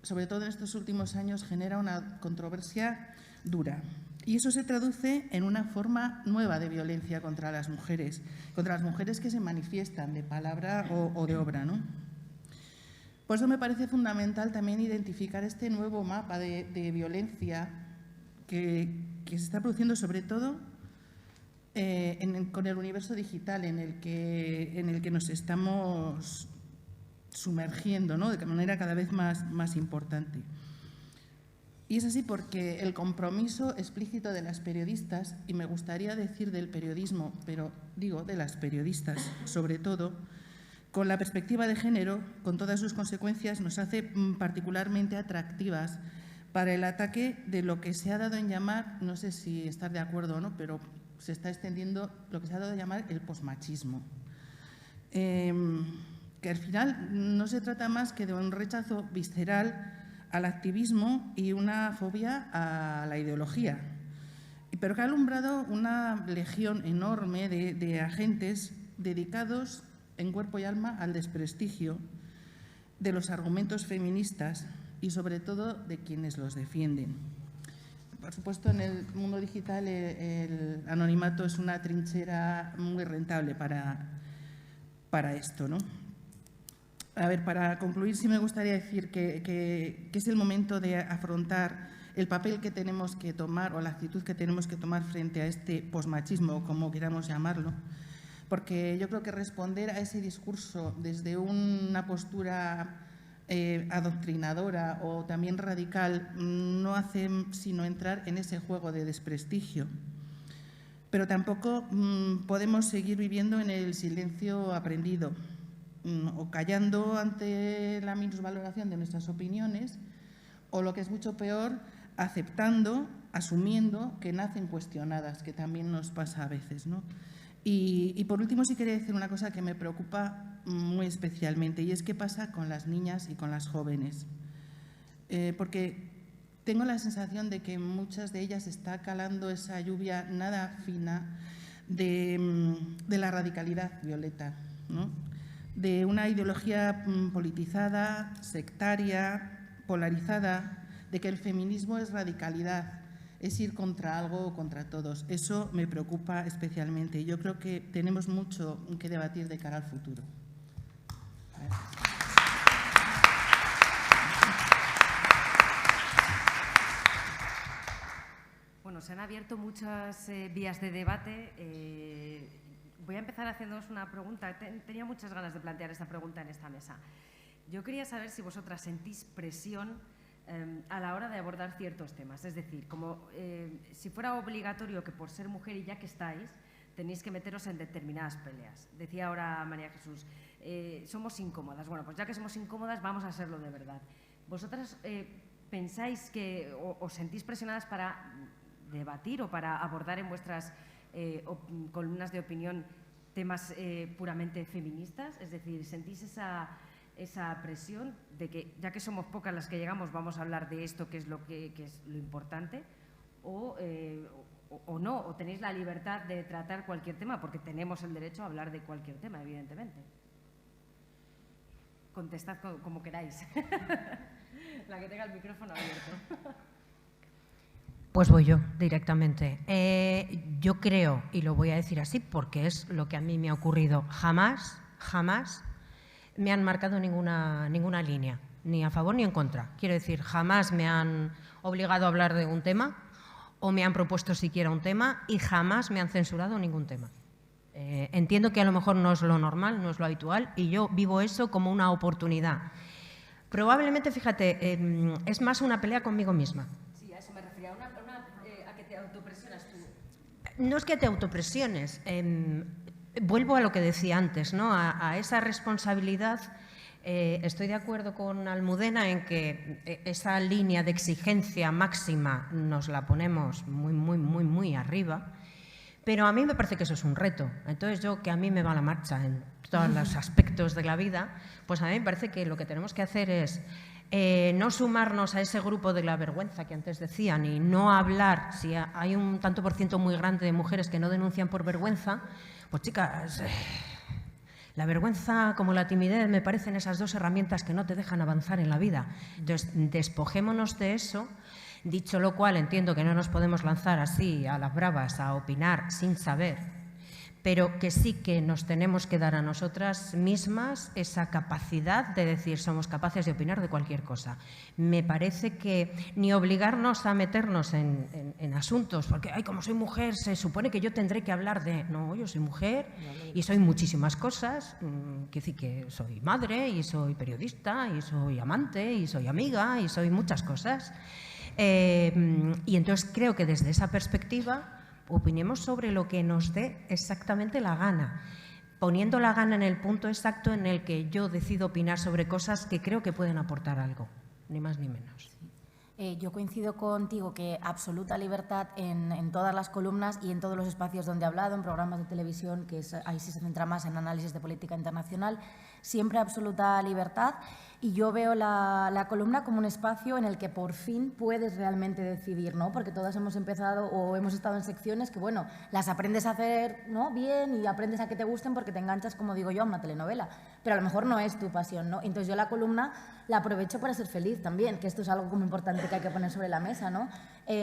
sobre todo en estos últimos años, genera una controversia dura. Y eso se traduce en una forma nueva de violencia contra las mujeres que se manifiestan de palabra o de obra, ¿no? Por eso me parece fundamental también identificar este nuevo mapa de violencia que se está produciendo, sobre todo con el universo digital en el que nos estamos sumergiendo, ¿no?, de manera cada vez más importante. Y es así porque el compromiso explícito de las periodistas, y me gustaría decir del periodismo, pero digo de las periodistas sobre todo, con la perspectiva de género, con todas sus consecuencias, nos hace particularmente atractivas para el ataque de lo que se ha dado en llamar, no sé si estar de acuerdo o no, pero se está extendiendo lo que se ha dado en llamar el posmachismo. Que al final no se trata más que de un rechazo visceral al activismo y una fobia a la ideología, pero que ha alumbrado una legión enorme de agentes dedicados en cuerpo y alma al desprestigio de los argumentos feministas y sobre todo de quienes los defienden. Por supuesto, en el mundo digital el anonimato es una trinchera muy rentable para esto, ¿no? A ver, para concluir, sí me gustaría decir que es el momento de afrontar el papel que tenemos que tomar o la actitud que tenemos que tomar frente a este posmachismo, como queramos llamarlo, porque yo creo que responder a ese discurso desde una postura adoctrinadora o también radical no hace sino entrar en ese juego de desprestigio. Pero tampoco podemos seguir viviendo en el silencio aprendido o callando ante la minusvaloración de nuestras opiniones o, lo que es mucho peor, aceptando, asumiendo que nacen cuestionadas, que también nos pasa a veces, ¿no? Y por último, sí quería decir una cosa que me preocupa muy especialmente, y es qué pasa con las niñas y con las jóvenes. Porque tengo la sensación de que en muchas de ellas está calando esa lluvia nada fina de la radicalidad violeta, ¿no?, de una ideología politizada, sectaria, polarizada, de que el feminismo es radicalidad, es ir contra algo o contra todos. Eso me preocupa especialmente y yo creo que tenemos mucho que debatir de cara al futuro. Bueno, se han abierto muchas vías de debate. Voy a empezar haciéndoos una pregunta. Tenía muchas ganas de plantear esta pregunta en esta mesa. Yo quería saber si vosotras sentís presión a la hora de abordar ciertos temas. Es decir, como si fuera obligatorio que por ser mujer y ya que estáis, tenéis que meteros en determinadas peleas. Decía ahora María Jesús, somos incómodas. Bueno, pues ya que somos incómodas, vamos a serlo de verdad. ¿Vosotras pensáis que os sentís presionadas para debatir o para abordar en vuestras columnas de opinión temas puramente feministas? Es decir, ¿sentís esa presión de que, ya que somos pocas las que llegamos, vamos a hablar de esto, que es lo importante? ¿O no? ¿O tenéis la libertad de tratar cualquier tema? Porque tenemos el derecho a hablar de cualquier tema, evidentemente. Contestad como queráis. La que tenga el micrófono abierto. Pues voy yo directamente. Yo creo, y lo voy a decir así porque es lo que a mí me ha ocurrido, jamás me han marcado ninguna línea, ni a favor ni en contra. Quiero decir, jamás me han obligado a hablar de un tema o me han propuesto siquiera un tema y jamás me han censurado ningún tema. Entiendo que a lo mejor no es lo normal, no es lo habitual y yo vivo eso como una oportunidad. Probablemente, fíjate, es más una pelea conmigo misma. Sí, a eso me refería, a que te autopresionas tú. No es que te autopresiones, vuelvo a lo que decía antes, ¿no? A esa responsabilidad. Estoy de acuerdo con Almudena en que esa línea de exigencia máxima nos la ponemos muy arriba, pero a mí me parece que eso es un reto. Entonces yo, que a mí me va la marcha en todos los aspectos de la vida, pues a mí me parece que lo que tenemos que hacer es no sumarnos a ese grupo de la vergüenza que antes decían y no hablar. Si hay un tanto por ciento muy grande de mujeres que no denuncian por vergüenza, pues chicas, la vergüenza como la timidez me parecen esas dos herramientas que no te dejan avanzar en la vida. Entonces, despojémonos de eso. Dicho lo cual, entiendo que no nos podemos lanzar así a las bravas a opinar sin saber, pero que sí que nos tenemos que dar a nosotras mismas esa capacidad de decir somos capaces de opinar de cualquier cosa. Me parece que ni obligarnos a meternos en asuntos, porque ay, como soy mujer se supone que yo tendré que hablar de... No, yo soy mujer y soy muchísimas cosas, que decir que soy madre y soy periodista y soy amante y soy amiga y soy muchas cosas. Y entonces creo que desde esa perspectiva opinemos sobre lo que nos dé exactamente la gana, poniendo la gana en el punto exacto en el que yo decido opinar sobre cosas que creo que pueden aportar algo, ni más ni menos. Yo coincido contigo que absoluta libertad en todas las columnas y en todos los espacios donde he hablado, en programas de televisión, que ahí sí se centra más en análisis de política internacional, siempre absoluta libertad. Y yo veo la columna como un espacio en el que por fin puedes realmente decidir, ¿no? Porque todas hemos empezado o hemos estado en secciones que, bueno, las aprendes a hacer, ¿no?, bien y aprendes a que te gusten porque te enganchas, como digo yo, a una telenovela. Pero a lo mejor no es tu pasión, ¿no? Entonces yo la columna la aprovecho para ser feliz también, que esto es algo como importante que hay que poner sobre la mesa, ¿no?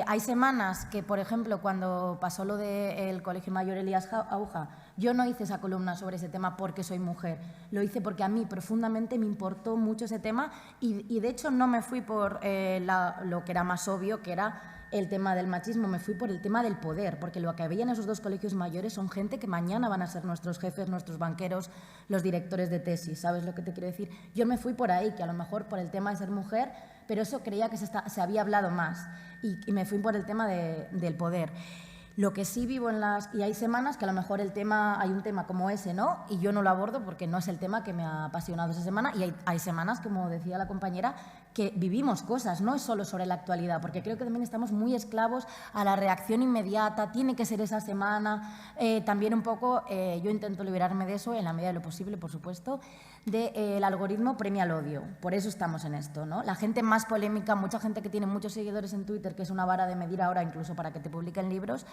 Hay semanas que, por ejemplo, cuando pasó lo del Colegio Mayor Elías Auja, yo no hice esa columna sobre ese tema porque soy mujer, lo hice porque a mí profundamente me importó mucho ese tema y de hecho no me fui por lo que era más obvio, que era el tema del machismo, me fui por el tema del poder, porque lo que había en esos dos colegios mayores son gente que mañana van a ser nuestros jefes, nuestros banqueros, los directores de tesis, ¿sabes lo que te quiero decir? Yo me fui por ahí, que a lo mejor por el tema de ser mujer, pero eso creía que se había hablado más y me fui por el tema del poder. Lo que sí vivo y hay semanas que a lo mejor hay un tema como ese, ¿no? Y yo no lo abordo porque no es el tema que me ha apasionado esa semana y hay semanas, como decía la compañera, que vivimos cosas, no es solo sobre la actualidad, porque creo que también estamos muy esclavos a la reacción inmediata, tiene que ser esa semana, también un poco, yo intento liberarme de eso en la medida de lo posible, por supuesto, el algoritmo premia el odio, por eso estamos en esto, ¿no? La gente más polémica, mucha gente que tiene muchos seguidores en Twitter, que es una vara de medir ahora incluso para que te publiquen libros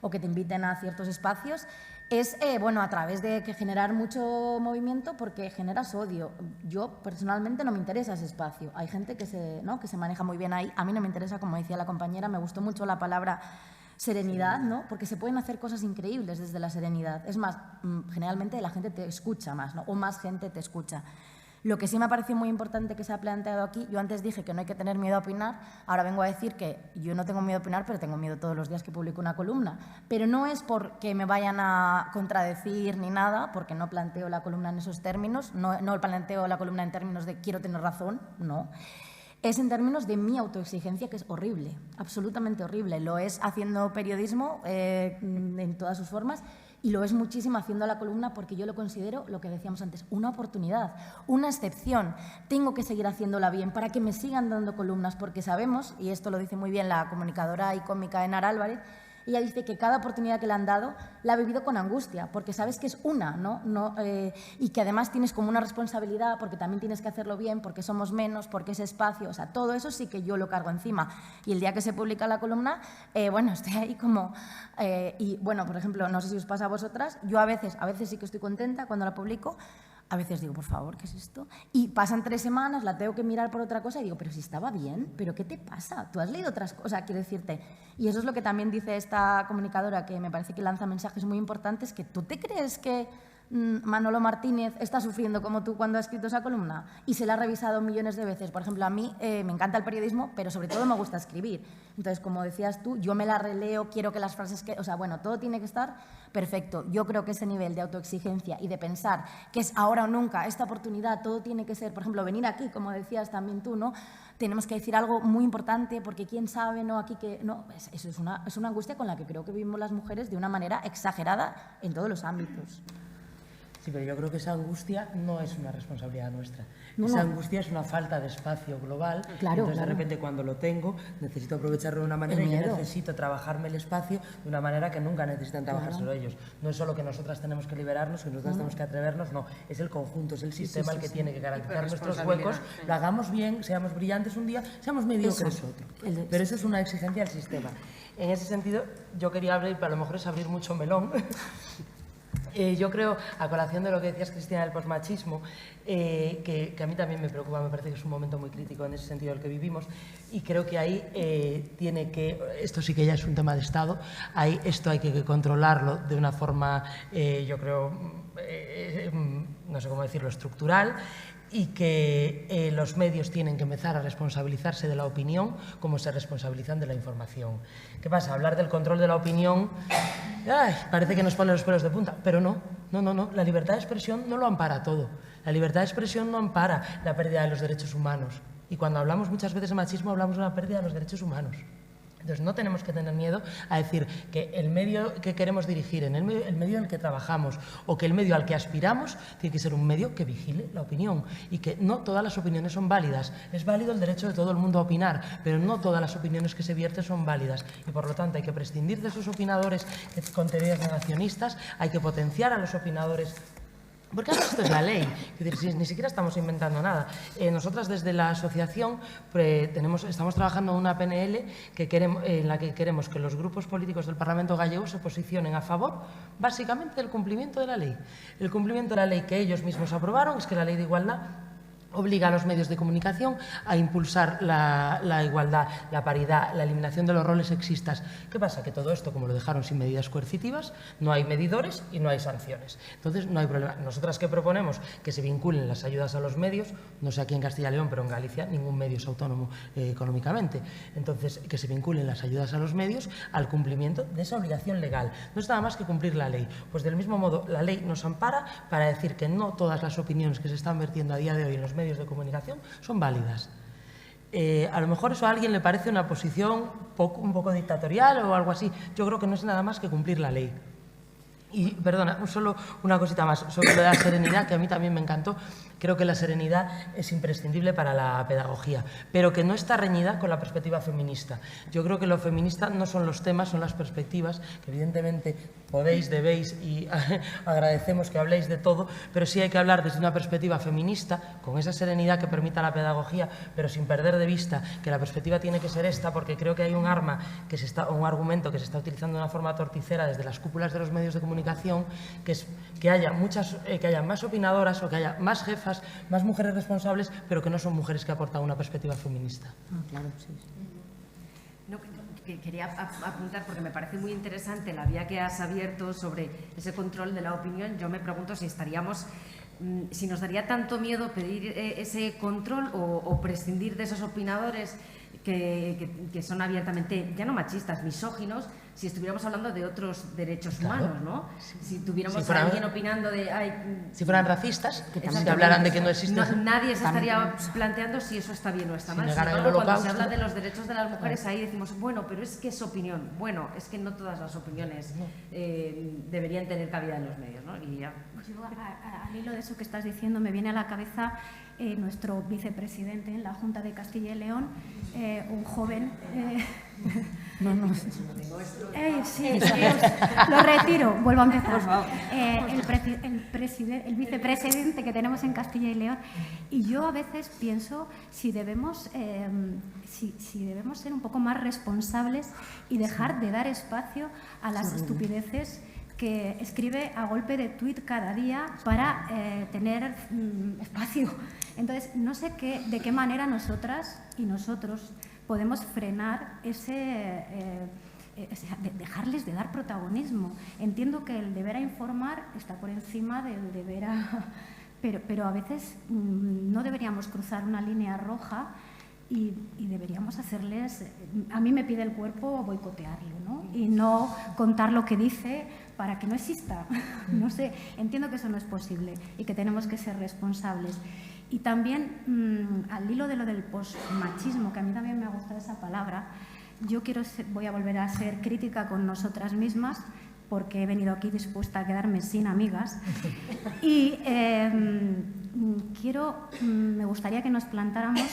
o que te inviten a ciertos espacios, es bueno, a través de que generar mucho movimiento porque generas odio. Yo personalmente no me interesa ese espacio. Hay gente que se maneja muy bien ahí. A mí no me interesa, como decía la compañera, me gustó mucho la palabra serenidad, ¿no? Porque se pueden hacer cosas increíbles desde la serenidad. Es más, generalmente la gente te escucha más, ¿no? O más gente te escucha. Lo que sí me ha parecido muy importante que se ha planteado aquí, yo antes dije que no hay que tener miedo a opinar, ahora vengo a decir que yo no tengo miedo a opinar, pero tengo miedo todos los días que publico una columna. Pero no es porque me vayan a contradecir ni nada, porque no planteo la columna en esos términos, no planteo la columna en términos de quiero tener razón, no. Es en términos de mi autoexigencia, que es horrible, absolutamente horrible. Lo es haciendo periodismo en todas sus formas y lo es muchísimo haciendo la columna porque yo lo considero, lo que decíamos antes, una oportunidad, una excepción. Tengo que seguir haciéndola bien para que me sigan dando columnas porque sabemos, y esto lo dice muy bien la comunicadora y cómica Enara Álvarez, ella dice que cada oportunidad que le han dado la ha vivido con angustia, porque sabes que es una, ¿no? Y que además tienes como una responsabilidad, porque también tienes que hacerlo bien, porque somos menos, porque es espacio, o sea, todo eso sí que yo lo cargo encima. Y el día que se publica la columna, bueno, estoy ahí como... y bueno, por ejemplo, no sé si os pasa a vosotras, yo a veces sí que estoy contenta cuando la publico, a veces digo, por favor, ¿qué es esto? Y pasan 3 semanas, la tengo que mirar por otra cosa y digo, pero si estaba bien, ¿pero qué te pasa? ¿Tú has leído otras cosas? O sea, quiero decirte, y eso es lo que también dice esta comunicadora, que me parece que lanza mensajes muy importantes, que tú te crees que Manolo Martínez está sufriendo como tú cuando ha escrito esa columna y se la ha revisado millones de veces. Por ejemplo, a mí me encanta el periodismo, pero sobre todo me gusta escribir. Entonces, como decías tú, yo me la releo, quiero que las frases o sea, bueno, todo tiene que estar perfecto. Yo creo que ese nivel de autoexigencia y de pensar que es ahora o nunca, esta oportunidad, todo tiene que ser, por ejemplo, venir aquí, como decías también tú, ¿no? Tenemos que decir algo muy importante porque quién sabe, ¿no? Aquí que... No, eso es una angustia con la que creo que vivimos las mujeres de una manera exagerada en todos los ámbitos. Sí, pero yo creo que esa angustia no es una responsabilidad nuestra. No, esa angustia es una falta de espacio global. Claro, entonces, claro. de repente, cuando lo tengo, necesito aprovecharlo de una manera y yo necesito trabajarme el espacio de una manera que nunca necesitan trabajárselo ellos. No es solo que nosotras tenemos que liberarnos, que nosotras tenemos que atrevernos, no. Es el conjunto, es el sistema el que tiene que garantizar nuestros huecos, lo hagamos bien, seamos brillantes un día, seamos mediocres otro. Pero eso es una exigencia del sistema. En ese sentido, yo quería abrir, pero a lo mejor es abrir mucho melón, Yo creo, a colación de lo que decías, Cristina, del posmachismo, que a mí también me preocupa, me parece que es un momento muy crítico en ese sentido el que vivimos, y creo que ahí esto sí que ya es un tema de Estado, esto hay que controlarlo de una forma, yo creo, no sé cómo decirlo, estructural, y que los medios tienen que empezar a responsabilizarse de la opinión como se responsabilizan de la información. ¿Qué pasa? Hablar del control de la opinión, parece que nos pone los pelos de punta, pero no. La libertad de expresión no lo ampara todo. La libertad de expresión no ampara la pérdida de los derechos humanos. Y cuando hablamos muchas veces de machismo, hablamos de una pérdida de los derechos humanos. Entonces, no tenemos que tener miedo a decir que el medio que queremos dirigir, el medio en el que trabajamos o que el medio al que aspiramos tiene que ser un medio que vigile la opinión y que no todas las opiniones son válidas. Es válido el derecho de todo el mundo a opinar, pero no todas las opiniones que se vierten son válidas y, por lo tanto, hay que prescindir de esos opinadores con teorías negacionistas, hay que potenciar a los opinadores. Porque esto es la ley, es decir, ni siquiera estamos inventando nada. Nosotras desde la asociación estamos trabajando en una PNL en la que queremos que los grupos políticos del Parlamento gallego se posicionen a favor, básicamente, del cumplimiento de la ley. El cumplimiento de la ley que ellos mismos aprobaron es que la Ley de Igualdad obliga a los medios de comunicación a impulsar la igualdad, la paridad, la eliminación de los roles sexistas. ¿Qué pasa? Que todo esto, como lo dejaron sin medidas coercitivas, no hay medidores y no hay sanciones. Entonces, no hay problema. Nosotras, ¿qué proponemos? Que se vinculen las ayudas a los medios, no sé aquí en Castilla y León, pero en Galicia ningún medio es autónomo económicamente. Entonces, que se vinculen las ayudas a los medios al cumplimiento de esa obligación legal. No es nada más que cumplir la ley. Pues del mismo modo, la ley nos ampara para decir que no todas las opiniones que se están vertiendo a día de hoy en los medios de comunicación son válidas. A lo mejor eso a alguien le parece una posición un poco dictatorial o algo así. Yo creo que no es nada más que cumplir la ley. Y, perdona, solo una cosita más sobre lo de la serenidad, que a mí también me encantó. Creo que la serenidad es imprescindible para la pedagogía, pero que no está reñida con la perspectiva feminista. Yo creo que lo feminista no son los temas, son las perspectivas, que evidentemente podéis, debéis y agradecemos que habléis de todo, pero sí hay que hablar desde una perspectiva feminista, con esa serenidad que permita la pedagogía, pero sin perder de vista que la perspectiva tiene que ser esta, porque creo que hay un argumento que se está utilizando de una forma torticera desde las cúpulas de los medios de comunicación, que es que haya más opinadoras o que haya más jefas, más mujeres responsables, pero que no son mujeres que aportan una perspectiva feminista. Claro, sí. No, que quería apuntar, porque me parece muy interesante la vía que has abierto sobre ese control de la opinión. Yo me pregunto si nos daría tanto miedo pedir ese control o prescindir de esos opinadores que son abiertamente, ya no machistas, misóginos, si estuviéramos hablando de otros derechos humanos, ¿no? Si tuviéramos a alguien opinando de... si fueran racistas, que hablaran de que no existen... Nadie se estaría planteando si eso está bien o está mal. Cuando se habla de los derechos de las mujeres, ahí decimos, bueno, pero es que es opinión. Bueno, es que no todas las opiniones deberían tener cabida en los medios, ¿no? Y ya. Yo, al hilo de eso que estás diciendo, me viene a la cabeza nuestro vicepresidente en la Junta de Castilla y León, un joven... sí, lo retiro, vuelvo a empezar. El vicepresidente que tenemos en Castilla y León, y yo a veces pienso si debemos ser un poco más responsables y dejar de dar espacio a las estupideces que escribe a golpe de tuit cada día para tener espacio. Entonces, no sé de qué manera nosotras y nosotros podemos frenar dejarles de dar protagonismo. Entiendo que el deber a informar está por encima del deber a... Pero a veces no deberíamos cruzar una línea roja y deberíamos hacerles... A mí me pide el cuerpo boicotearlo, ¿no? Y no contar lo que dice para que no exista. No sé, entiendo que eso no es posible y que tenemos que ser responsables. Y también, al hilo de lo del posmachismo, que a mí también me ha gustado esa palabra, voy a volver a ser crítica con nosotras mismas, porque he venido aquí dispuesta a quedarme sin amigas. Y me gustaría que nos plantáramos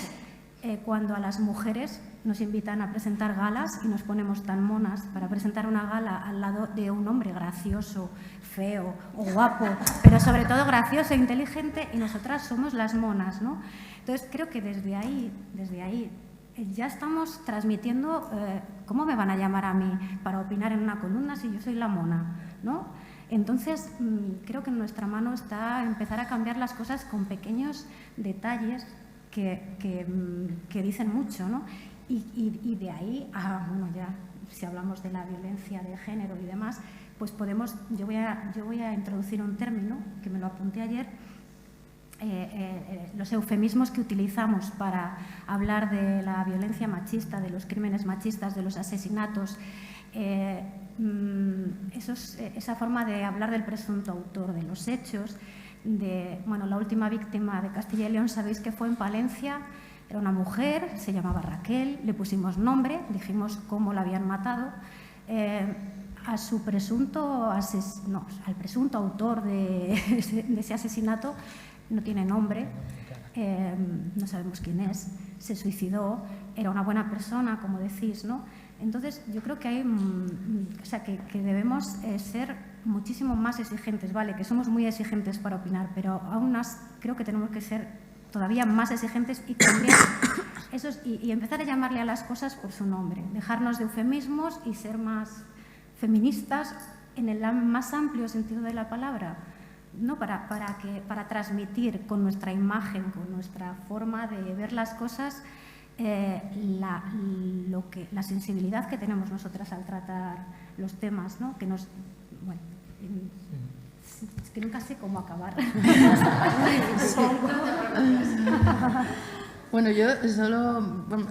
cuando a las mujeres nos invitan a presentar galas y nos ponemos tan monas para presentar una gala al lado de un hombre gracioso, feo o guapo, pero sobre todo gracioso e inteligente, y nosotras somos las monas, ¿no? Entonces, creo que desde ahí ya estamos transmitiendo cómo me van a llamar a mí para opinar en una columna si yo soy la mona, ¿no? Entonces, creo que en nuestra mano está empezar a cambiar las cosas con pequeños detalles que dicen mucho, ¿no? Y de ahí a, bueno, ya si hablamos de la violencia de género y demás, pues podemos, yo voy a introducir un término que me lo apunté ayer, los eufemismos que utilizamos para hablar de la violencia machista, de los crímenes machistas, de los asesinatos, esa forma de hablar del presunto autor de los hechos, bueno, la última víctima de Castilla y León, sabéis que fue en Palencia, era una mujer, se llamaba Raquel, le pusimos nombre, dijimos cómo la habían matado, a su presunto al presunto autor de ese asesinato no tiene nombre, no sabemos quién es, se suicidó, era una buena persona, como decís, ¿no? Entonces, yo creo que hay, que debemos ser muchísimo más exigentes, vale, que somos muy exigentes para opinar, pero aún más creo que tenemos que ser todavía más exigentes y también y empezar a llamarle a las cosas por su nombre, dejarnos de eufemismos y ser más feministas en el más amplio sentido de la palabra, ¿no? Para transmitir con nuestra imagen, con nuestra forma de ver las cosas, la sensibilidad que tenemos nosotras al tratar los temas, ¿no? Que nos, bueno, es que nunca sé cómo acabar. Bueno, yo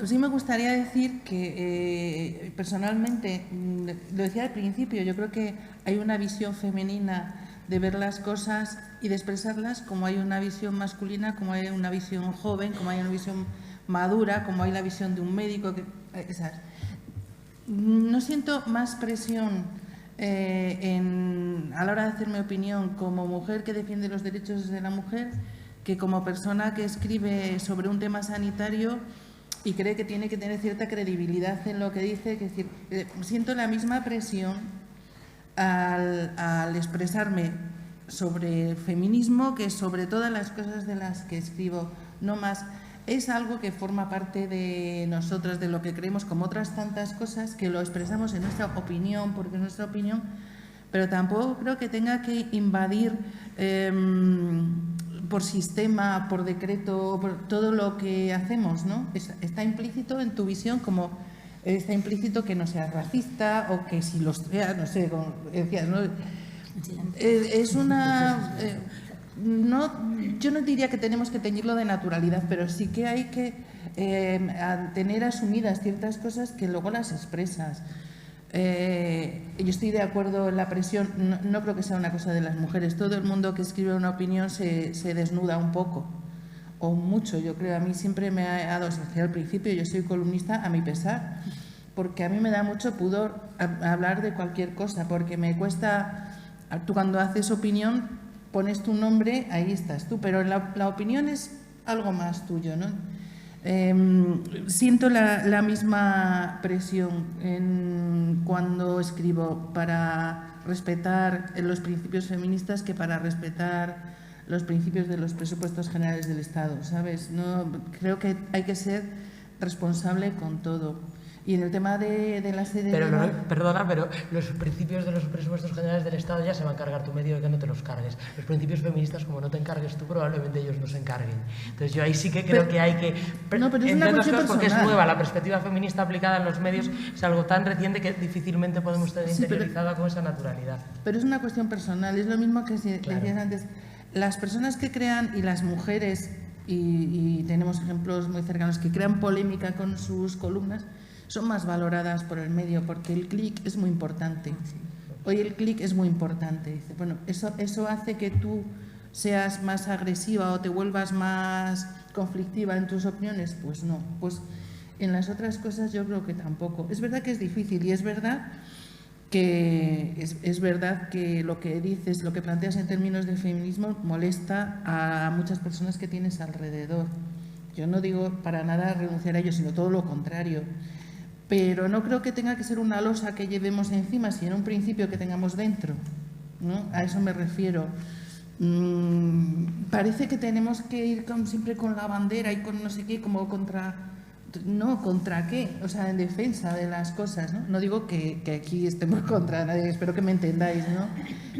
sí me gustaría decir que personalmente, lo decía al principio, yo creo que hay una visión femenina de ver las cosas y de expresarlas, como hay una visión masculina, como hay una visión joven, como hay una visión madura, como hay la visión de un médico. No siento más presión a la hora de hacer mi opinión como mujer que defiende los derechos de la mujer que como persona que escribe sobre un tema sanitario y cree que tiene que tener cierta credibilidad en lo que dice. Es decir, siento la misma presión al expresarme sobre el feminismo que sobre todas las cosas de las que escribo, no más. Es algo que forma parte de nosotras, de lo que creemos, como otras tantas cosas que lo expresamos en nuestra opinión, porque es nuestra opinión, pero tampoco creo que tenga que invadir por sistema, por decreto, por todo lo que hacemos, ¿no? Está implícito en tu visión, como está implícito que no seas racista o que si los seas, no sé, como decías, ¿no? Es una... yo no diría que tenemos que teñirlo de naturalidad, pero sí que hay que tener asumidas ciertas cosas que luego las expresas. Yo estoy de acuerdo en la presión, no creo que sea una cosa de las mujeres. Todo el mundo que escribe una opinión se desnuda un poco o mucho, yo creo. A mí siempre me ha dado, al principio yo soy columnista a mi pesar, porque a mí me da mucho pudor hablar de cualquier cosa, porque me cuesta, tú cuando haces opinión pones tu nombre, ahí estás tú, pero la opinión es algo más tuyo, ¿no? Siento la misma presión cuando escribo para respetar los principios feministas que para respetar los principios de los presupuestos generales del Estado, ¿sabes? No, creo que hay que ser responsable con todo. Y en el tema de la sede... Perdona, pero los principios de los presupuestos generales del Estado ya se va a encargar tu medio de que no te los cargues. Los principios feministas, como no te encargues tú, probablemente ellos no se encarguen. Entonces yo ahí sí que creo que hay que... No, pero es una cuestión personal. Porque es nueva, la perspectiva feminista aplicada en los medios es algo tan reciente que difícilmente podemos tener interiorizada con esa naturalidad. Pero es una cuestión personal, es lo mismo que decías antes. Las personas que crean, y las mujeres, y tenemos ejemplos muy cercanos, que crean polémica con sus columnas, son más valoradas por el medio, porque el clic es muy importante. Hoy el clic es muy importante. Bueno, eso hace que tú seas más agresiva o te vuelvas más conflictiva en tus opiniones. Pues no. Pues en las otras cosas yo creo que tampoco. Es verdad que es difícil y es verdad que lo que dices, lo que planteas en términos de feminismo molesta a muchas personas que tienes alrededor. Yo no digo para nada renunciar a ello, sino todo lo contrario. Pero no creo que tenga que ser una losa que llevemos encima, sino un principio que tengamos dentro, ¿no? A eso me refiero. Parece que tenemos que ir siempre con la bandera y con no sé qué, como contra No, ¿contra qué? O sea, en defensa de las cosas, ¿no? No digo que aquí estemos contra nadie, espero que me entendáis, ¿no?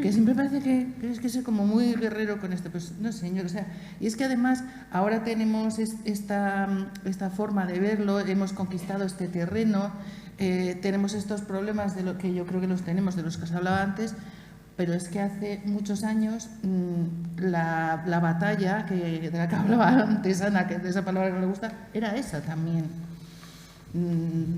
Que siempre parece que es que soy como muy guerrero con esto. Pues no, señor, o sea, y es que además ahora tenemos esta forma de verlo, hemos conquistado este terreno, tenemos estos problemas de lo que yo creo que los tenemos, de los que os hablaba antes, pero es que hace muchos años la batalla de la que hablaba antes Ana, que de esa palabra que no le gusta, era esa también.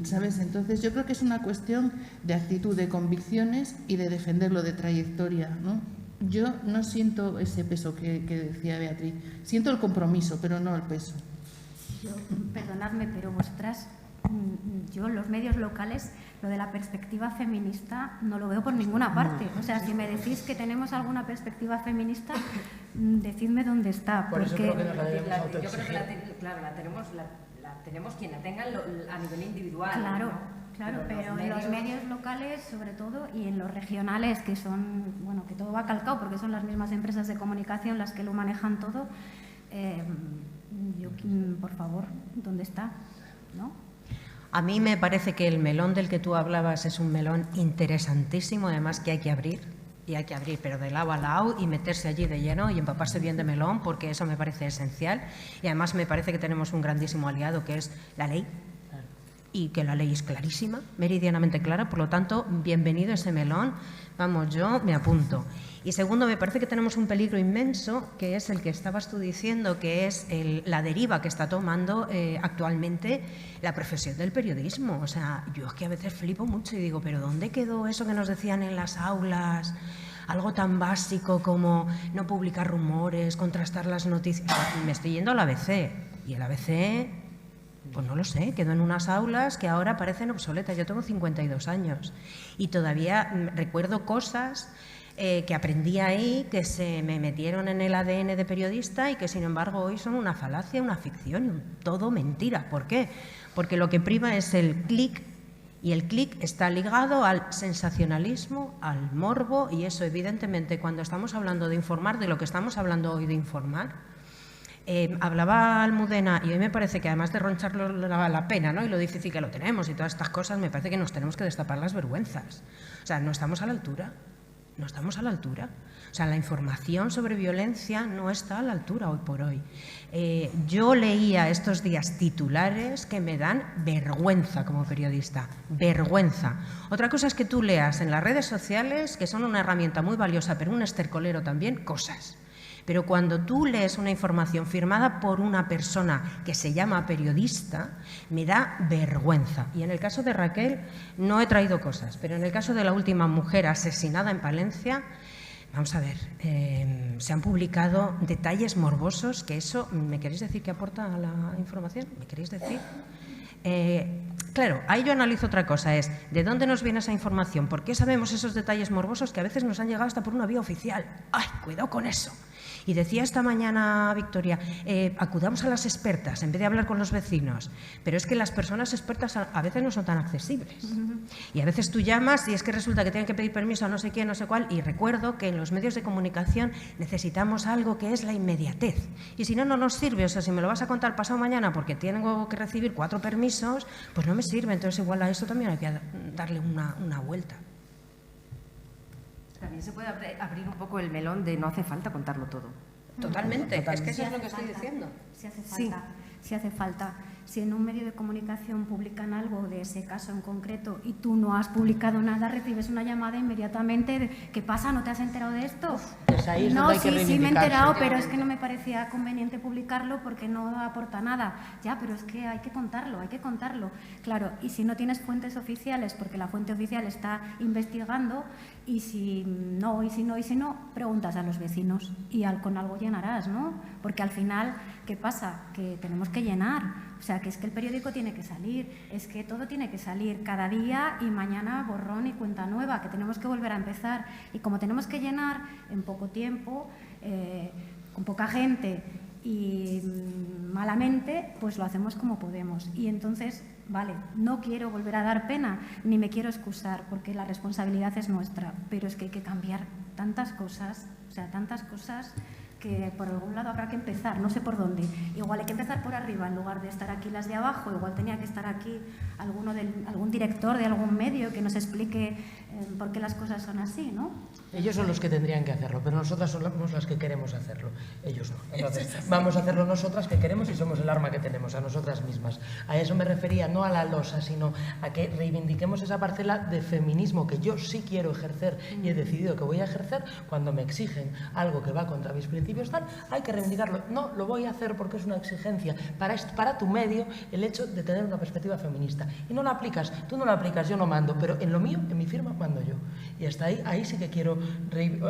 ¿Sabes? Entonces yo creo que es una cuestión de actitud, de convicciones y de defenderlo, de trayectoria, ¿no? Yo no siento ese peso que decía Beatriz. Siento el compromiso, pero no el peso. Perdonadme, pero vosotras, yo los medios locales, lo de la perspectiva feminista no lo veo por ninguna parte. O sea, si me decís que tenemos alguna perspectiva feminista, decidme dónde está. Por eso creo que nos la debemos Yo creo autoexigir. que la tenemos quien la tenga a nivel individual. Claro, ¿no? claro, pero en los medios locales, sobre todo, y en los regionales, que son, bueno, que todo va calcado porque son las mismas empresas de comunicación las que lo manejan todo, por favor, ¿dónde está? ¿No? A mí me parece que el melón del que tú hablabas es un melón interesantísimo, además que hay que abrir, y hay que abrir, pero de lado a lado y meterse allí de lleno y empaparse bien de melón, porque eso me parece esencial. Y además me parece que tenemos un grandísimo aliado, que es la ley, y que la ley es clarísima, meridianamente clara, por lo tanto, bienvenido ese melón, vamos, yo me apunto. Y segundo, me parece que tenemos un peligro inmenso, que es el que estabas tú diciendo, que es la deriva que está tomando actualmente la profesión del periodismo. O sea, yo es que a veces flipo mucho y digo, ¿pero dónde quedó eso que nos decían en las aulas? Algo tan básico como no publicar rumores, contrastar las noticias. Me estoy yendo al ABC, y el ABC, pues no lo sé, quedó en unas aulas que ahora parecen obsoletas. Yo tengo 52 años y todavía recuerdo cosas que aprendí ahí, que se me metieron en el ADN de periodista y que sin embargo hoy son una falacia, una ficción, todo mentira. ¿Por qué? Porque lo que prima es el clic, y el clic está ligado al sensacionalismo, al morbo, y eso evidentemente cuando estamos hablando de informar, de lo que estamos hablando hoy de informar. Hablaba Almudena, y hoy me parece que además de roncharlo la pena, ¿no?, y lo difícil que lo tenemos y todas estas cosas, me parece que nos tenemos que destapar las vergüenzas. O sea, no estamos a la altura. No estamos a la altura. O sea, la información sobre violencia no está a la altura hoy por hoy. Yo leía estos días titulares que me dan vergüenza como periodista, vergüenza. Otra cosa es que tú leas en las redes sociales, que son una herramienta muy valiosa, pero un estercolero también, cosas. Pero cuando tú lees una información firmada por una persona que se llama periodista, me da vergüenza. Y en el caso de Raquel no he traído cosas, pero en el caso de la última mujer asesinada en Palencia, vamos a ver, se han publicado detalles morbosos, que eso, ¿me queréis decir que aporta a la información? ¿Me queréis decir? Claro, ahí yo analizo otra cosa, es ¿de dónde nos viene esa información? ¿Por qué sabemos esos detalles morbosos que a veces nos han llegado hasta por una vía oficial? ¡Ay, cuidado con eso! Y decía esta mañana Victoria, acudamos a las expertas en vez de hablar con los vecinos, pero es que las personas expertas a veces no son tan accesibles. Y a veces tú llamas y es que resulta que tienen que pedir permiso a no sé quién, no sé cuál, y recuerdo que en los medios de comunicación necesitamos algo que es la inmediatez. Y si no, no nos sirve. O sea, si me lo vas a contar pasado mañana porque tengo que recibir 4 permisos, pues no me sirve. Entonces igual a eso también hay que darle una vuelta. También se puede abrir un poco el melón de no hace falta contarlo todo. Totalmente, es que eso Sí es lo que hace estoy falta, diciendo. Sí hace falta, sí hace falta. Si en un medio de comunicación publican algo de ese caso en concreto y tú no has publicado nada, recibes una llamada inmediatamente de ¿qué pasa? ¿No te has enterado de esto? Pues ahí es No, donde hay que sí me he reivindicarse. enterado, pero es que no me parecía conveniente publicarlo porque no aporta nada. Ya, pero es que hay que contarlo, hay que contarlo. Claro, y si no tienes fuentes oficiales, porque la fuente oficial está investigando, y si no, preguntas a los vecinos y con algo llenarás, ¿no? Porque al final, ¿qué pasa? Que tenemos que llenar. O sea, que es que el periódico tiene que salir, es que todo tiene que salir cada día y mañana borrón y cuenta nueva, que tenemos que volver a empezar. Y como tenemos que llenar en poco tiempo, con poca gente y malamente, pues lo hacemos como podemos. Y entonces, vale, no quiero volver a dar pena, ni me quiero excusar, porque la responsabilidad es nuestra, pero es que hay que cambiar tantas cosas, o sea, tantas cosas que por algún lado habrá que empezar, no sé por dónde. Igual hay que empezar por arriba, en lugar de estar aquí las de abajo, igual tenía que estar aquí algún director de algún medio que nos explique por qué las cosas son así, ¿no? Ellos son los que tendrían que hacerlo, pero nosotras somos las que queremos hacerlo, ellos no. Entonces, vamos a hacerlo nosotras que queremos y somos el arma que tenemos, a nosotras mismas. A eso me refería, no a la losa, sino a que reivindiquemos esa parcela de feminismo que yo sí quiero ejercer y he decidido que voy a ejercer. Cuando me exigen algo que va contra mis principios, tal, hay que reivindicarlo. No, lo voy a hacer porque es una exigencia para tu medio el hecho de tener una perspectiva feminista. Y no la aplicas, tú no la aplicas, yo no mando, pero en lo mío, en mi firma, mando yo. Y hasta ahí sí que quiero,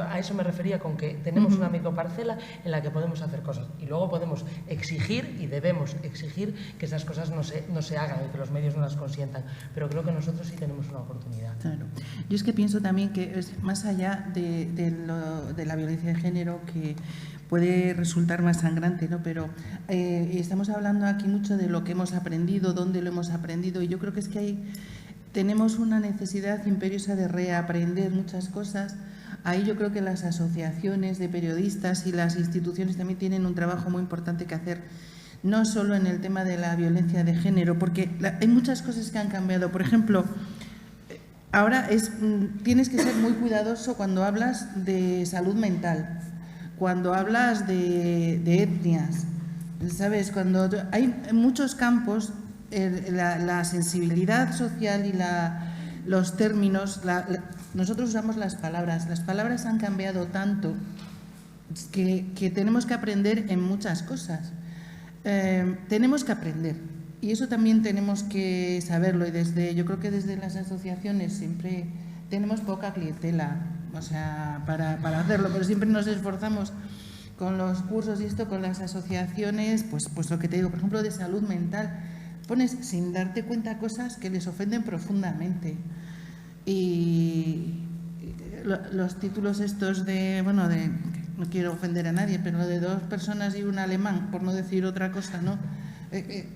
a eso me refería con que tenemos una microparcela en la que podemos hacer cosas. Y luego podemos exigir y debemos exigir que esas cosas no se hagan y que los medios no las consientan. Pero creo que nosotros sí tenemos una oportunidad. Claro. Yo es que pienso también que es más allá de la violencia de género, que puede resultar más sangrante, ¿no? Pero estamos hablando aquí mucho de lo que hemos aprendido, dónde lo hemos aprendido, y yo creo que es que tenemos una necesidad imperiosa de reaprender muchas cosas. Ahí yo creo que las asociaciones de periodistas y las instituciones también tienen un trabajo muy importante que hacer, no solo en el tema de la violencia de género, porque hay muchas cosas que han cambiado. Por ejemplo, ahora tienes que ser muy cuidadoso cuando hablas de salud mental, cuando hablas de etnias, ¿sabes? Cuando hay muchos campos, la sensibilidad social y los términos, nosotros usamos las palabras han cambiado tanto que tenemos que aprender en muchas cosas. Tenemos que aprender, y eso también tenemos que saberlo, y yo creo que desde las asociaciones siempre tenemos poca clientela, o sea, para hacerlo, pero siempre nos esforzamos con los cursos y esto, con las asociaciones, pues lo que te digo, por ejemplo, de salud mental, pones sin darte cuenta cosas que les ofenden profundamente. Y los títulos estos no quiero ofender a nadie, pero lo de 2 personas y un alemán, por no decir otra cosa, ¿no?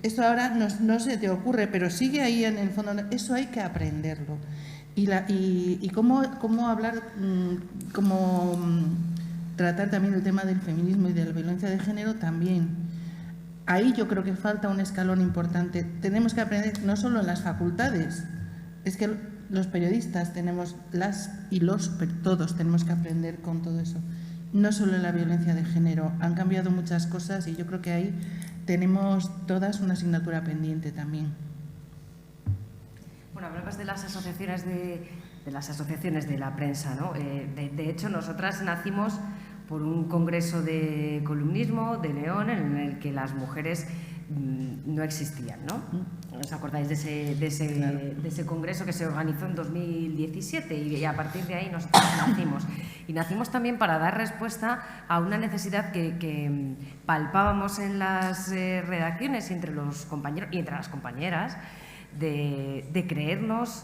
Esto ahora no se te ocurre, pero sigue ahí en el fondo. Eso hay que aprenderlo. Y cómo hablar, cómo tratar también el tema del feminismo y de la violencia de género también. Ahí yo creo que falta un escalón importante. Tenemos que aprender no solo en las facultades, es que los periodistas tenemos todos tenemos que aprender con todo eso. No solo en la violencia de género, han cambiado muchas cosas y yo creo que ahí tenemos todas una asignatura pendiente también. Bueno, hablabas de las asociaciones de la prensa, ¿no? De hecho, nosotras nacimos por un congreso de columnismo de León en el que las mujeres no existían, ¿no? ¿Os acordáis de ese congreso que se organizó en 2017? Y a partir de ahí nosotros nacimos. Y nacimos también para dar respuesta a una necesidad que palpábamos en las redacciones y entre los compañeros y entre las compañeras de creernos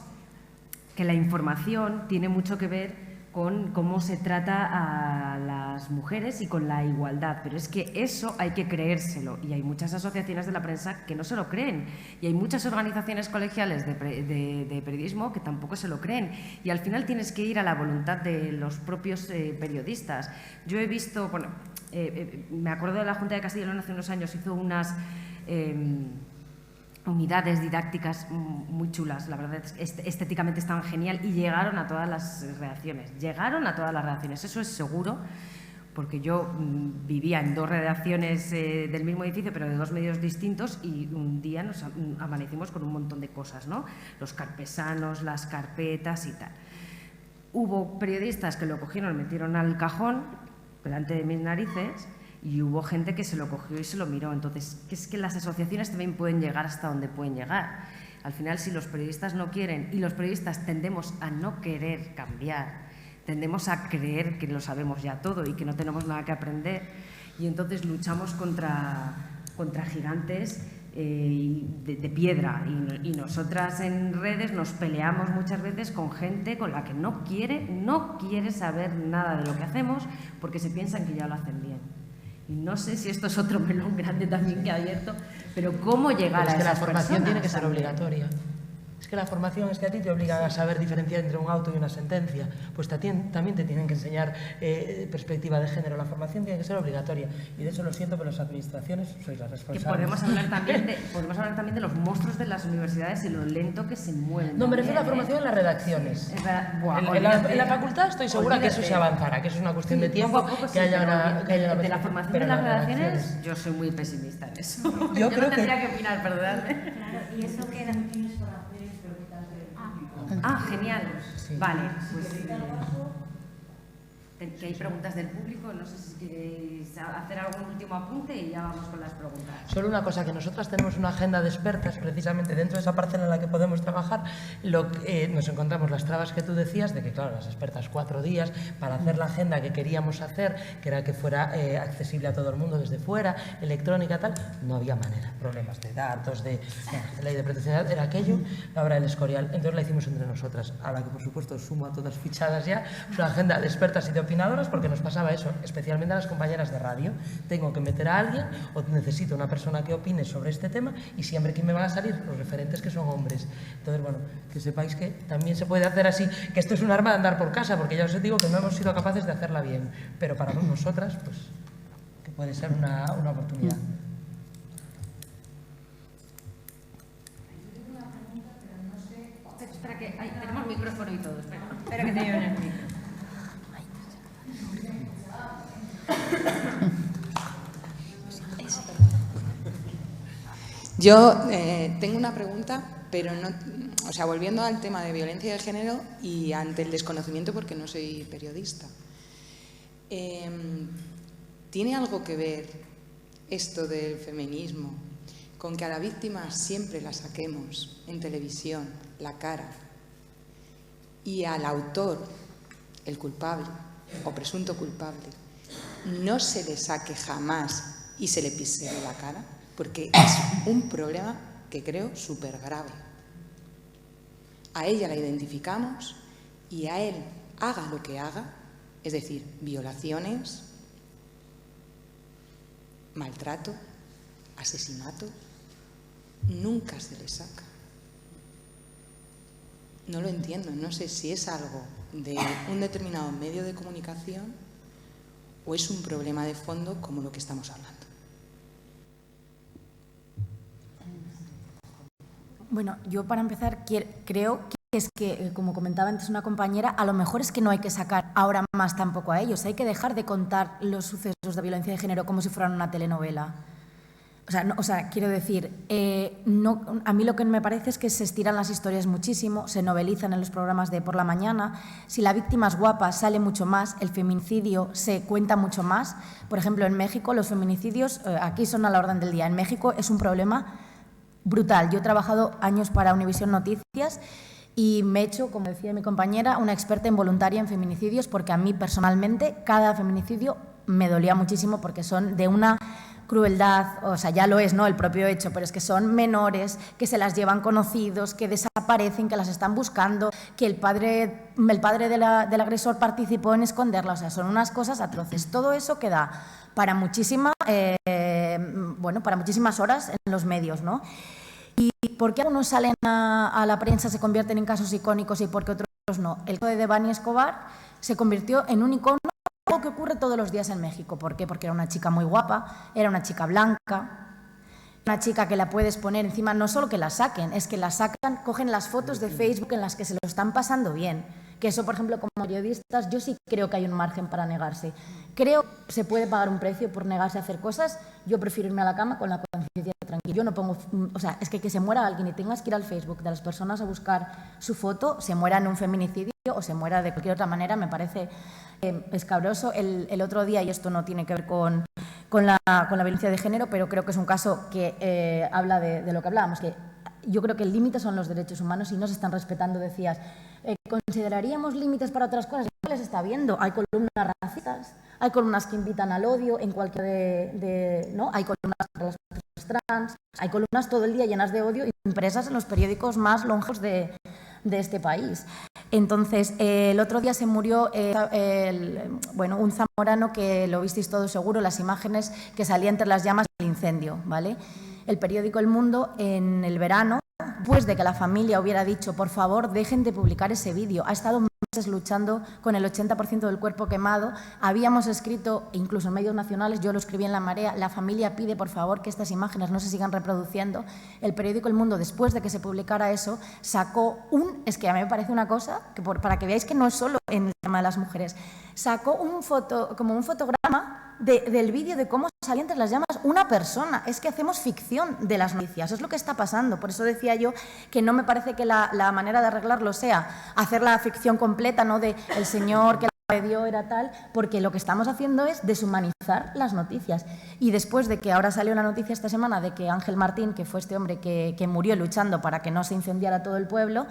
que la información tiene mucho que ver con cómo se trata a las mujeres y con la igualdad. Pero es que eso hay que creérselo, y hay muchas asociaciones de la prensa que no se lo creen, y hay muchas organizaciones colegiales de periodismo que tampoco se lo creen, y al final tienes que ir a la voluntad de los propios periodistas. Yo he visto, bueno, me acuerdo de la Junta de Castilla y León hace unos años, hizo unas unidades didácticas muy chulas, la verdad, estéticamente estaban genial, y llegaron a todas las redacciones, eso es seguro, porque yo vivía en 2 redacciones del mismo edificio, pero de 2 medios distintos, y un día nos amanecimos con un montón de cosas, ¿no? Los carpesanos, las carpetas y tal. Hubo periodistas que lo cogieron, lo metieron al cajón delante de mis narices, y hubo gente que se lo cogió y se lo miró. Entonces, es que las asociaciones también pueden llegar hasta donde pueden llegar. Al final, si los periodistas no quieren, y los periodistas tendemos a no querer cambiar, tendemos a creer que lo sabemos ya todo y que no tenemos nada que aprender, y entonces luchamos contra gigantes de piedra, y nosotras en redes nos peleamos muchas veces con gente con la que no quiere saber nada de lo que hacemos porque se piensan que ya lo hacen bien. Y no sé si esto es otro melón grande también que ha abierto, pero ¿cómo llegar a esas personas? La formación tiene que ser obligatoria. es que la formación es que a ti te obligan a saber diferenciar entre un auto y una sentencia, pues también te tienen que enseñar perspectiva de género. La formación tiene que ser obligatoria y de eso lo siento, pero las administraciones sois las responsables. Que podemos hablar también de los monstruos de las universidades y lo lento que se mueven. No, me refiero a la formación en las redacciones. En la facultad estoy segura que eso se avanzará, que eso es una cuestión de tiempo, que haya una de la formación de las redacciones, yo soy muy pesimista en eso. Yo creo no tendría que opinar, perdonadme. Claro, y eso queda. Genial. Sí. Vale, pues que hay preguntas del público, no sé si queréis hacer algún último apunte y ya vamos con las preguntas. Solo una cosa, que nosotras tenemos una agenda de expertas, precisamente dentro de esa parcela en la que podemos trabajar, nos encontramos las trabas que tú decías, de que claro, las expertas 4 días para hacer la agenda que queríamos hacer, que era que fuera accesible a todo el mundo desde fuera, electrónica, tal, no había manera, problemas de datos, de ley de protección de datos, era aquello, la obra del Escorial, entonces la hicimos entre nosotras, a la que por supuesto sumo a todas fichadas ya, una agenda de expertas y de opinadoras, porque nos pasaba eso, especialmente a las compañeras de radio. Tengo que meter a alguien o necesito una persona que opine sobre este tema y siempre que me van a salir los referentes que son hombres. Entonces, bueno, que sepáis que también se puede hacer así, que esto es un arma de andar por casa, porque ya os digo que no hemos sido capaces de hacerla bien, pero para nosotras, pues, que puede ser una oportunidad. Espera que tenemos micrófono y todo, espera que te lleven el micro. Yo tengo una pregunta, pero no, o sea, volviendo al tema de violencia de género y ante el desconocimiento, porque no soy periodista. ¿Tiene algo que ver esto del feminismo con que a la víctima siempre la saquemos en televisión, la cara, y al autor, el culpable o presunto culpable, no se le saque jamás y se le pise la cara? Porque es un problema que creo súper grave. A ella la identificamos y a él, haga lo que haga, es decir, violaciones, maltrato, asesinato, nunca se le saca. No lo entiendo, no sé si es algo de un determinado medio de comunicación o es un problema de fondo como lo que estamos hablando. Bueno, yo para empezar creo que es que, como comentaba antes una compañera, a lo mejor es que no hay que sacar ahora más tampoco a ellos, hay que dejar de contar los sucesos de violencia de género como si fueran una telenovela. O sea, quiero decir, a mí lo que me parece es que se estiran las historias muchísimo, se novelizan en los programas de por la mañana. Si la víctima es guapa, sale mucho más, el feminicidio se cuenta mucho más. Por ejemplo, en México los feminicidios aquí son a la orden del día. En México es un problema brutal. Yo he trabajado años para Univisión Noticias y me he hecho, como decía mi compañera, una experta involuntaria en feminicidios, porque a mí personalmente cada feminicidio me dolía muchísimo porque son de una crueldad, o sea, ya lo es, ¿no?, el propio hecho, pero es que son menores, que se las llevan conocidos, que desaparecen, que las están buscando, que el padre del agresor participó en esconderla, o sea, son unas cosas atroces. Todo eso queda para para muchísimas horas en los medios, ¿no? ¿Y por qué algunos salen a la prensa, se convierten en casos icónicos y por qué otros no? El caso de Devani Escobar se convirtió en un icono, algo que ocurre todos los días en México. ¿Por qué? Porque era una chica muy guapa, era una chica blanca, una chica que la puedes poner encima, no solo que la saquen, es que la sacan, cogen las fotos de Facebook en las que se lo están pasando bien. Que eso, por ejemplo, como periodistas, yo sí creo que hay un margen para negarse. Creo que se puede pagar un precio por negarse a hacer cosas. Yo prefiero irme a la cama con la conciencia tranquila. Yo no pongo, o sea, es que se muera alguien y tengas que ir al Facebook de las personas a buscar su foto, se muera en un feminicidio o se muera de cualquier otra manera, me parece escabroso. El otro día, y esto no tiene que ver con la violencia de género, pero creo que es un caso que habla de lo que hablábamos, que yo creo que el límite son los derechos humanos y no se están respetando. Decías, ¿consideraríamos límites para otras cosas? ¿Qué les está viendo? Hay columnas racistas, hay columnas que invitan al odio en cualquier ¿no? Hay columnas para las personas trans, hay columnas todo el día llenas de odio impresas en los periódicos más longevos de este país. Entonces, el otro día se murió un zamorano que lo visteis todos seguro, las imágenes que salían entre las llamas del incendio, ¿vale? El periódico El Mundo, en el verano después de que la familia hubiera dicho, por favor, dejen de publicar ese vídeo. Ha estado meses luchando con el 80% del cuerpo quemado. Habíamos escrito, incluso en medios nacionales, yo lo escribí en La Marea, la familia pide, por favor, que estas imágenes no se sigan reproduciendo. El periódico El Mundo, después de que se publicara eso, sacó es que a mí me parece una cosa, que para que veáis que no es solo en el tema de las mujeres, sacó como un fotograma del vídeo de cómo salía entre las llamas una persona. Es que hacemos ficción de las noticias, es lo que está pasando. Por eso decía yo que no me parece que la manera de arreglarlo sea hacer la ficción completa, ¿no?, de el señor que la dio era tal, porque lo que estamos haciendo es deshumanizar las noticias. Y después de que ahora salió la noticia esta semana de que Ángel Martín, que fue este hombre que murió luchando para que no se incendiara todo el pueblo,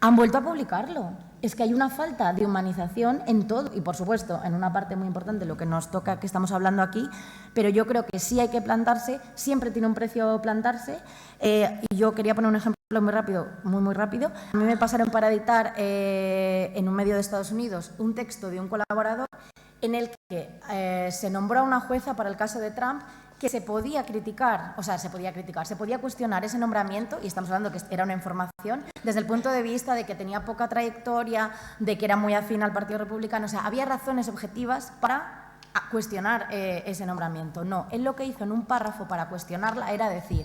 han vuelto a publicarlo. Es que hay una falta de humanización en todo y, por supuesto, en una parte muy importante, lo que nos toca, que estamos hablando aquí, pero yo creo que sí hay que plantarse, siempre tiene un precio plantarse. Y yo quería poner un ejemplo muy rápido, muy rápido. A mí me pasaron para editar en un medio de Estados Unidos un texto de un colaborador en el que se nombró a una jueza para el caso de Trump que se podía criticar, se podía cuestionar ese nombramiento, y estamos hablando que era una información, desde el punto de vista de que tenía poca trayectoria, de que era muy afín al Partido Republicano. O sea, había razones objetivas para cuestionar ese nombramiento. No, él lo que hizo en un párrafo para cuestionarla era decir,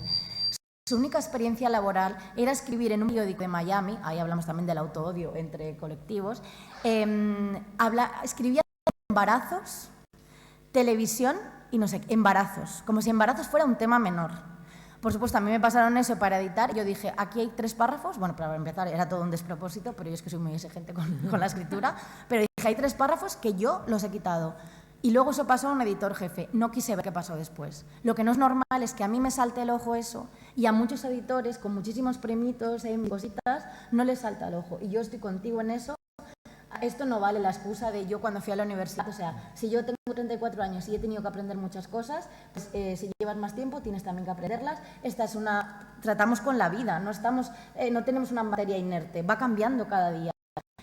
su única experiencia laboral era escribir en un periódico de Miami, ahí hablamos también del autoodio entre colectivos, escribía embarazos, televisión y no sé, embarazos, como si embarazos fuera un tema menor. Por supuesto, a mí me pasaron eso para editar, yo dije, aquí hay 3 párrafos, bueno, para empezar era todo un despropósito, pero yo es que soy muy exigente con la escritura, pero dije, hay 3 párrafos que yo los he quitado. Y luego eso pasó a un editor jefe, no quise ver qué pasó después. Lo que no es normal es que a mí me salte el ojo eso y a muchos editores con muchísimos premitos y cositas no les salta el ojo. Y yo estoy contigo en eso. Esto no vale la excusa de yo cuando fui a la universidad, o sea, si yo tengo 34 años y he tenido que aprender muchas cosas, pues, si llevas más tiempo tienes también que aprenderlas. Tratamos con la vida, no tenemos una materia inerte, va cambiando cada día.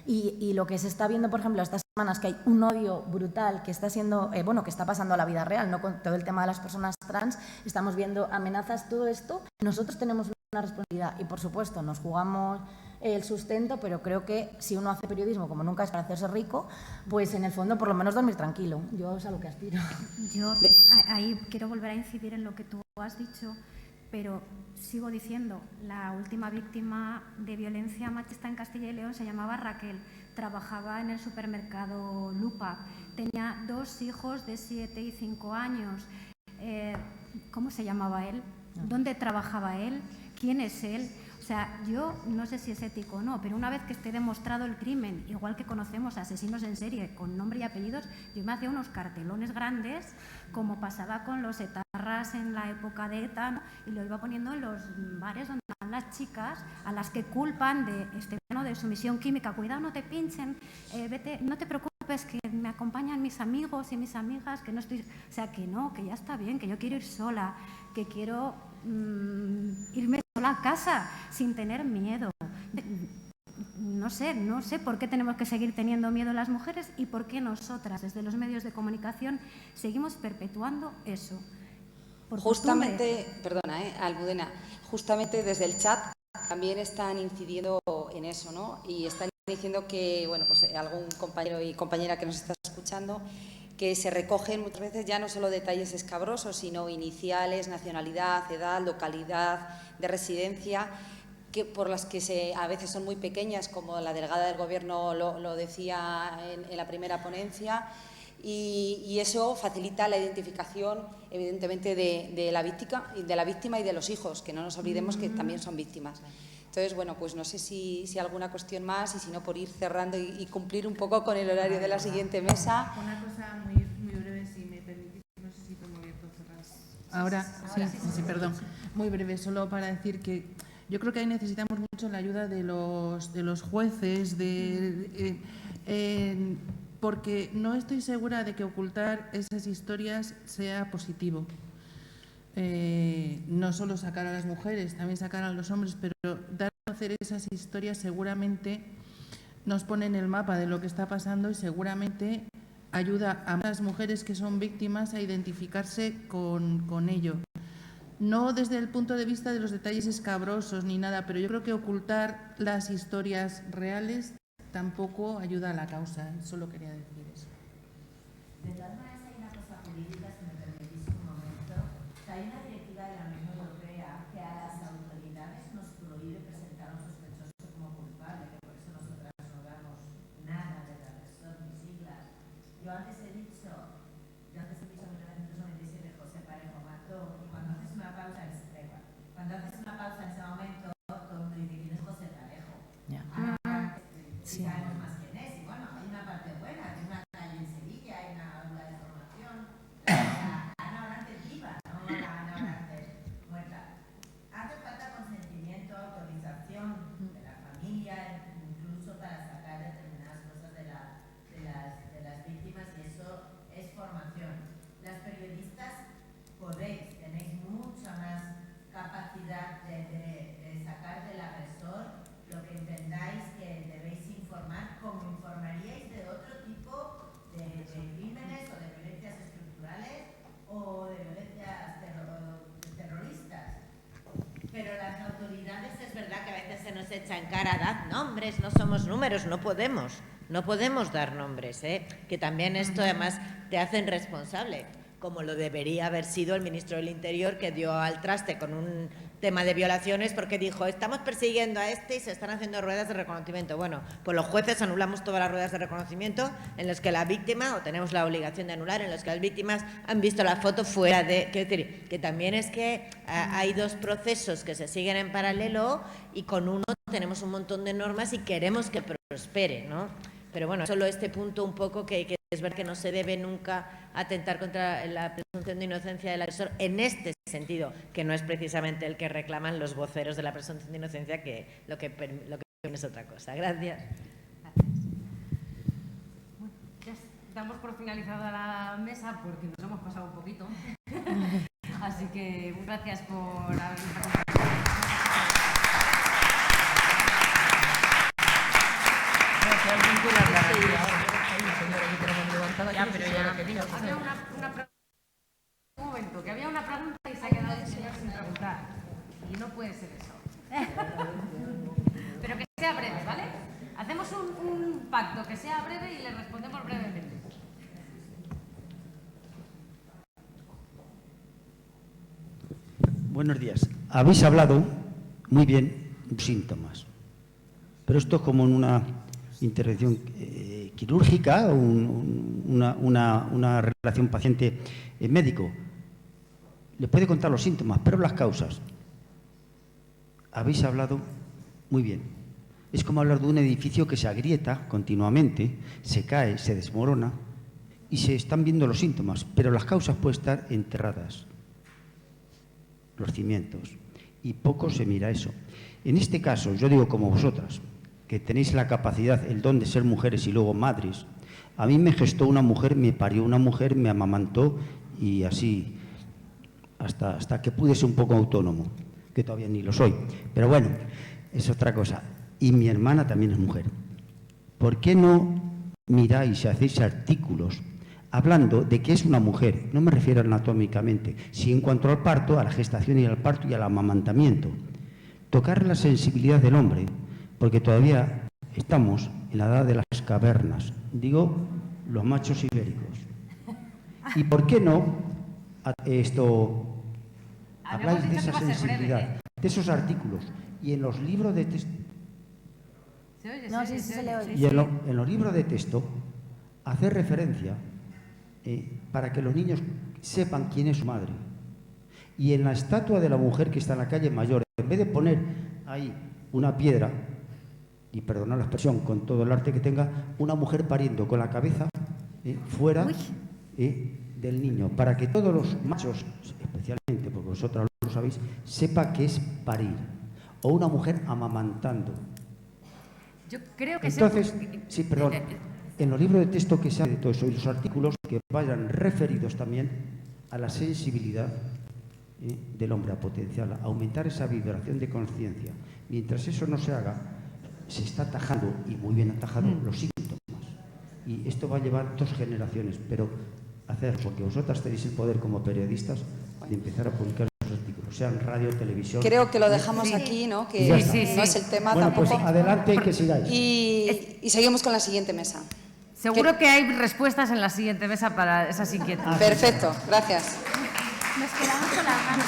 Y lo que se está viendo, por ejemplo, estas semanas, que hay un odio brutal que está siendo, que está pasando a la vida real, no con todo el tema de las personas trans, estamos viendo amenazas, todo esto, nosotros tenemos una responsabilidad y, por supuesto, nos jugamos el sustento, pero creo que si uno hace periodismo como nunca es para hacerse rico, pues en el fondo por lo menos dormir tranquilo. Yo es a lo que aspiro. Yo ahí quiero volver a incidir en lo que tú has dicho, pero sigo diciendo, la última víctima de violencia machista en Castilla y León se llamaba Raquel, trabajaba en el supermercado Lupa, tenía 2 hijos de 7 y 5 años. ¿Cómo se llamaba él? ¿Dónde trabajaba él? ¿Quién es él? O sea, yo no sé si es ético o no, pero una vez que esté demostrado el crimen, igual que conocemos asesinos en serie con nombre y apellidos, yo me hacía unos cartelones grandes, como pasaba con los etarras en la época de ETA, ¿no? Y lo iba poniendo en los bares donde están las chicas a las que culpan de sumisión química. Cuidado, no te pinchen, vete, no te preocupes, que me acompañan mis amigos y mis amigas, que no estoy... O sea, que no, que ya está bien, que yo quiero ir sola, que quiero irme sola a casa sin tener miedo. No sé por qué tenemos que seguir teniendo miedo las mujeres y por qué nosotras, desde los medios de comunicación, seguimos perpetuando eso. Justamente, perdona, Almudena, justamente desde el chat también están incidiendo en eso, ¿no? Y están diciendo que, bueno, pues algún compañero y compañera que nos está escuchando, que se recogen muchas veces ya no solo detalles escabrosos, sino iniciales, nacionalidad, edad, localidad de residencia, que por las que a veces son muy pequeñas, como la delegada del Gobierno lo decía en la primera ponencia, y eso facilita la identificación, evidentemente, de la víctima y de los hijos, que no nos olvidemos que también son víctimas. Entonces, bueno, pues no sé si alguna cuestión más y si no, por ir cerrando y cumplir un poco con el horario de la siguiente mesa. Una cosa muy breve, si me permitís, no sé si tengo abierto o cerrado. Ahora sí, perdón. Muy breve, solo para decir que yo creo que ahí necesitamos mucho la ayuda de los jueces, porque no estoy segura de que ocultar esas historias sea positivo. No solo sacar a las mujeres, también sacar a los hombres, pero dar a conocer esas historias seguramente nos pone en el mapa de lo que está pasando y seguramente ayuda a las mujeres que son víctimas a identificarse con ello. No desde el punto de vista de los detalles escabrosos ni nada, pero yo creo que ocultar las historias reales tampoco ayuda a la causa. Solo quería decir eso. De todas maneras, hay una cosa jurídica, si me permitís un momento, que hay una directiva de la Unión Europea que a las autoridades nos prohíbe presentar a un sospechoso como culpable, que por eso nosotras no damos nada de la razón ni siglas. Yo antes he dicho 1997, José Parejo mató, y cuando haces una pausa en ese momento, todo el mundo dice, ¿quién es José Parejo? Sí. Sabemos más quién es, y bueno, hay una parte buena, hay una calle en Sevilla, hay una aula de formación, Ana Orantes viva, no la Ana Orantes muerta. Hace falta consentimiento, autorización de la familia, incluso para sacar determinadas cosas de las víctimas, y eso es formación. Las periodistas tenéis mucha más capacidad de sacar del agresor lo que entendáis que debéis informar, como informaríais de otro tipo de crímenes o de violencias estructurales o de violencias terroristas. Pero las autoridades, es verdad que a veces se nos echa en cara, dad nombres, no somos números, no podemos dar nombres, que también esto además te hacen responsable, como lo debería haber sido el ministro del Interior, que dio al traste con un tema de violaciones porque dijo, estamos persiguiendo a este y se están haciendo ruedas de reconocimiento. Bueno, pues los jueces anulamos todas las ruedas de reconocimiento en las que la víctima, o tenemos la obligación de anular, en las que las víctimas han visto la foto fuera de... Quiero decir, que también es que hay dos procesos que se siguen en paralelo y con uno tenemos un montón de normas y queremos que prospere, ¿no? Pero bueno, solo este punto un poco que es verdad que no se debe nunca atentar contra la presunción de inocencia del agresor en este sentido, que no es precisamente el que reclaman los voceros de la presunción de inocencia, que lo que es otra cosa. Gracias. Bueno, ya damos por finalizada la mesa porque nos hemos pasado un poquito. Así que gracias por haber acompañado. Un momento, que había una pregunta y se ha quedado el señor sin preguntar. Y no puede ser eso. Pero que sea breve, ¿vale? Hacemos un pacto, que sea breve y le respondemos brevemente. Buenos días. Habéis hablado muy bien de síntomas, pero esto es como en una intervención quirúrgica, una relación paciente-médico. Le puede contar los síntomas, pero las causas. Habéis hablado muy bien. Es como hablar de un edificio que se agrieta continuamente, se cae, se desmorona y se están viendo los síntomas, pero las causas pueden estar enterradas, los cimientos, y poco se mira eso. En este caso, yo digo como vosotras, que tenéis la capacidad, el don de ser mujeres y luego madres. A mí me gestó una mujer, me parió una mujer, me amamantó y así hasta que pude ser un poco autónomo, que todavía ni lo soy. Pero bueno, es otra cosa. Y mi hermana también es mujer. ¿Por qué no miráis y hacéis artículos hablando de que es una mujer? No me refiero anatómicamente, sino en cuanto al parto, a la gestación y al parto y al amamantamiento. Tocar la sensibilidad del hombre, porque todavía estamos en la edad de las cavernas, digo, los machos ibéricos. ¿Y por qué no habláis de esa sensibilidad, de esos artículos? Y en los libros de texto... Y en los libros de texto, hacer referencia para que los niños sepan quién es su madre. Y en la estatua de la mujer que está en la calle Mayor, en vez de poner ahí una piedra, y perdonad la expresión, con todo el arte que tenga, una mujer pariendo con la cabeza fuera del niño, para que todos los machos, especialmente porque vosotros lo sabéis, sepa que es parir, o una mujer amamantando. Yo creo que entonces, sí, perdón, en los libros de texto que se hable de todo eso y los artículos que vayan referidos también a la sensibilidad del hombre, a potencial, a aumentar esa vibración de conciencia. Mientras eso no se haga, se está atajando, y muy bien atajado, los síntomas. Y esto va a llevar 2 generaciones, pero hacer, porque vosotras tenéis el poder como periodistas de empezar a publicar los artículos. sean radio, televisión. Creo que lo dejamos aquí, ¿no? Que no es el tema bueno, tampoco. pues adelante, que sigáis. Y seguimos con la siguiente mesa. Seguro que hay respuestas en la siguiente mesa para esas inquietudes. Perfecto, gracias. Nos quedamos con las ganas.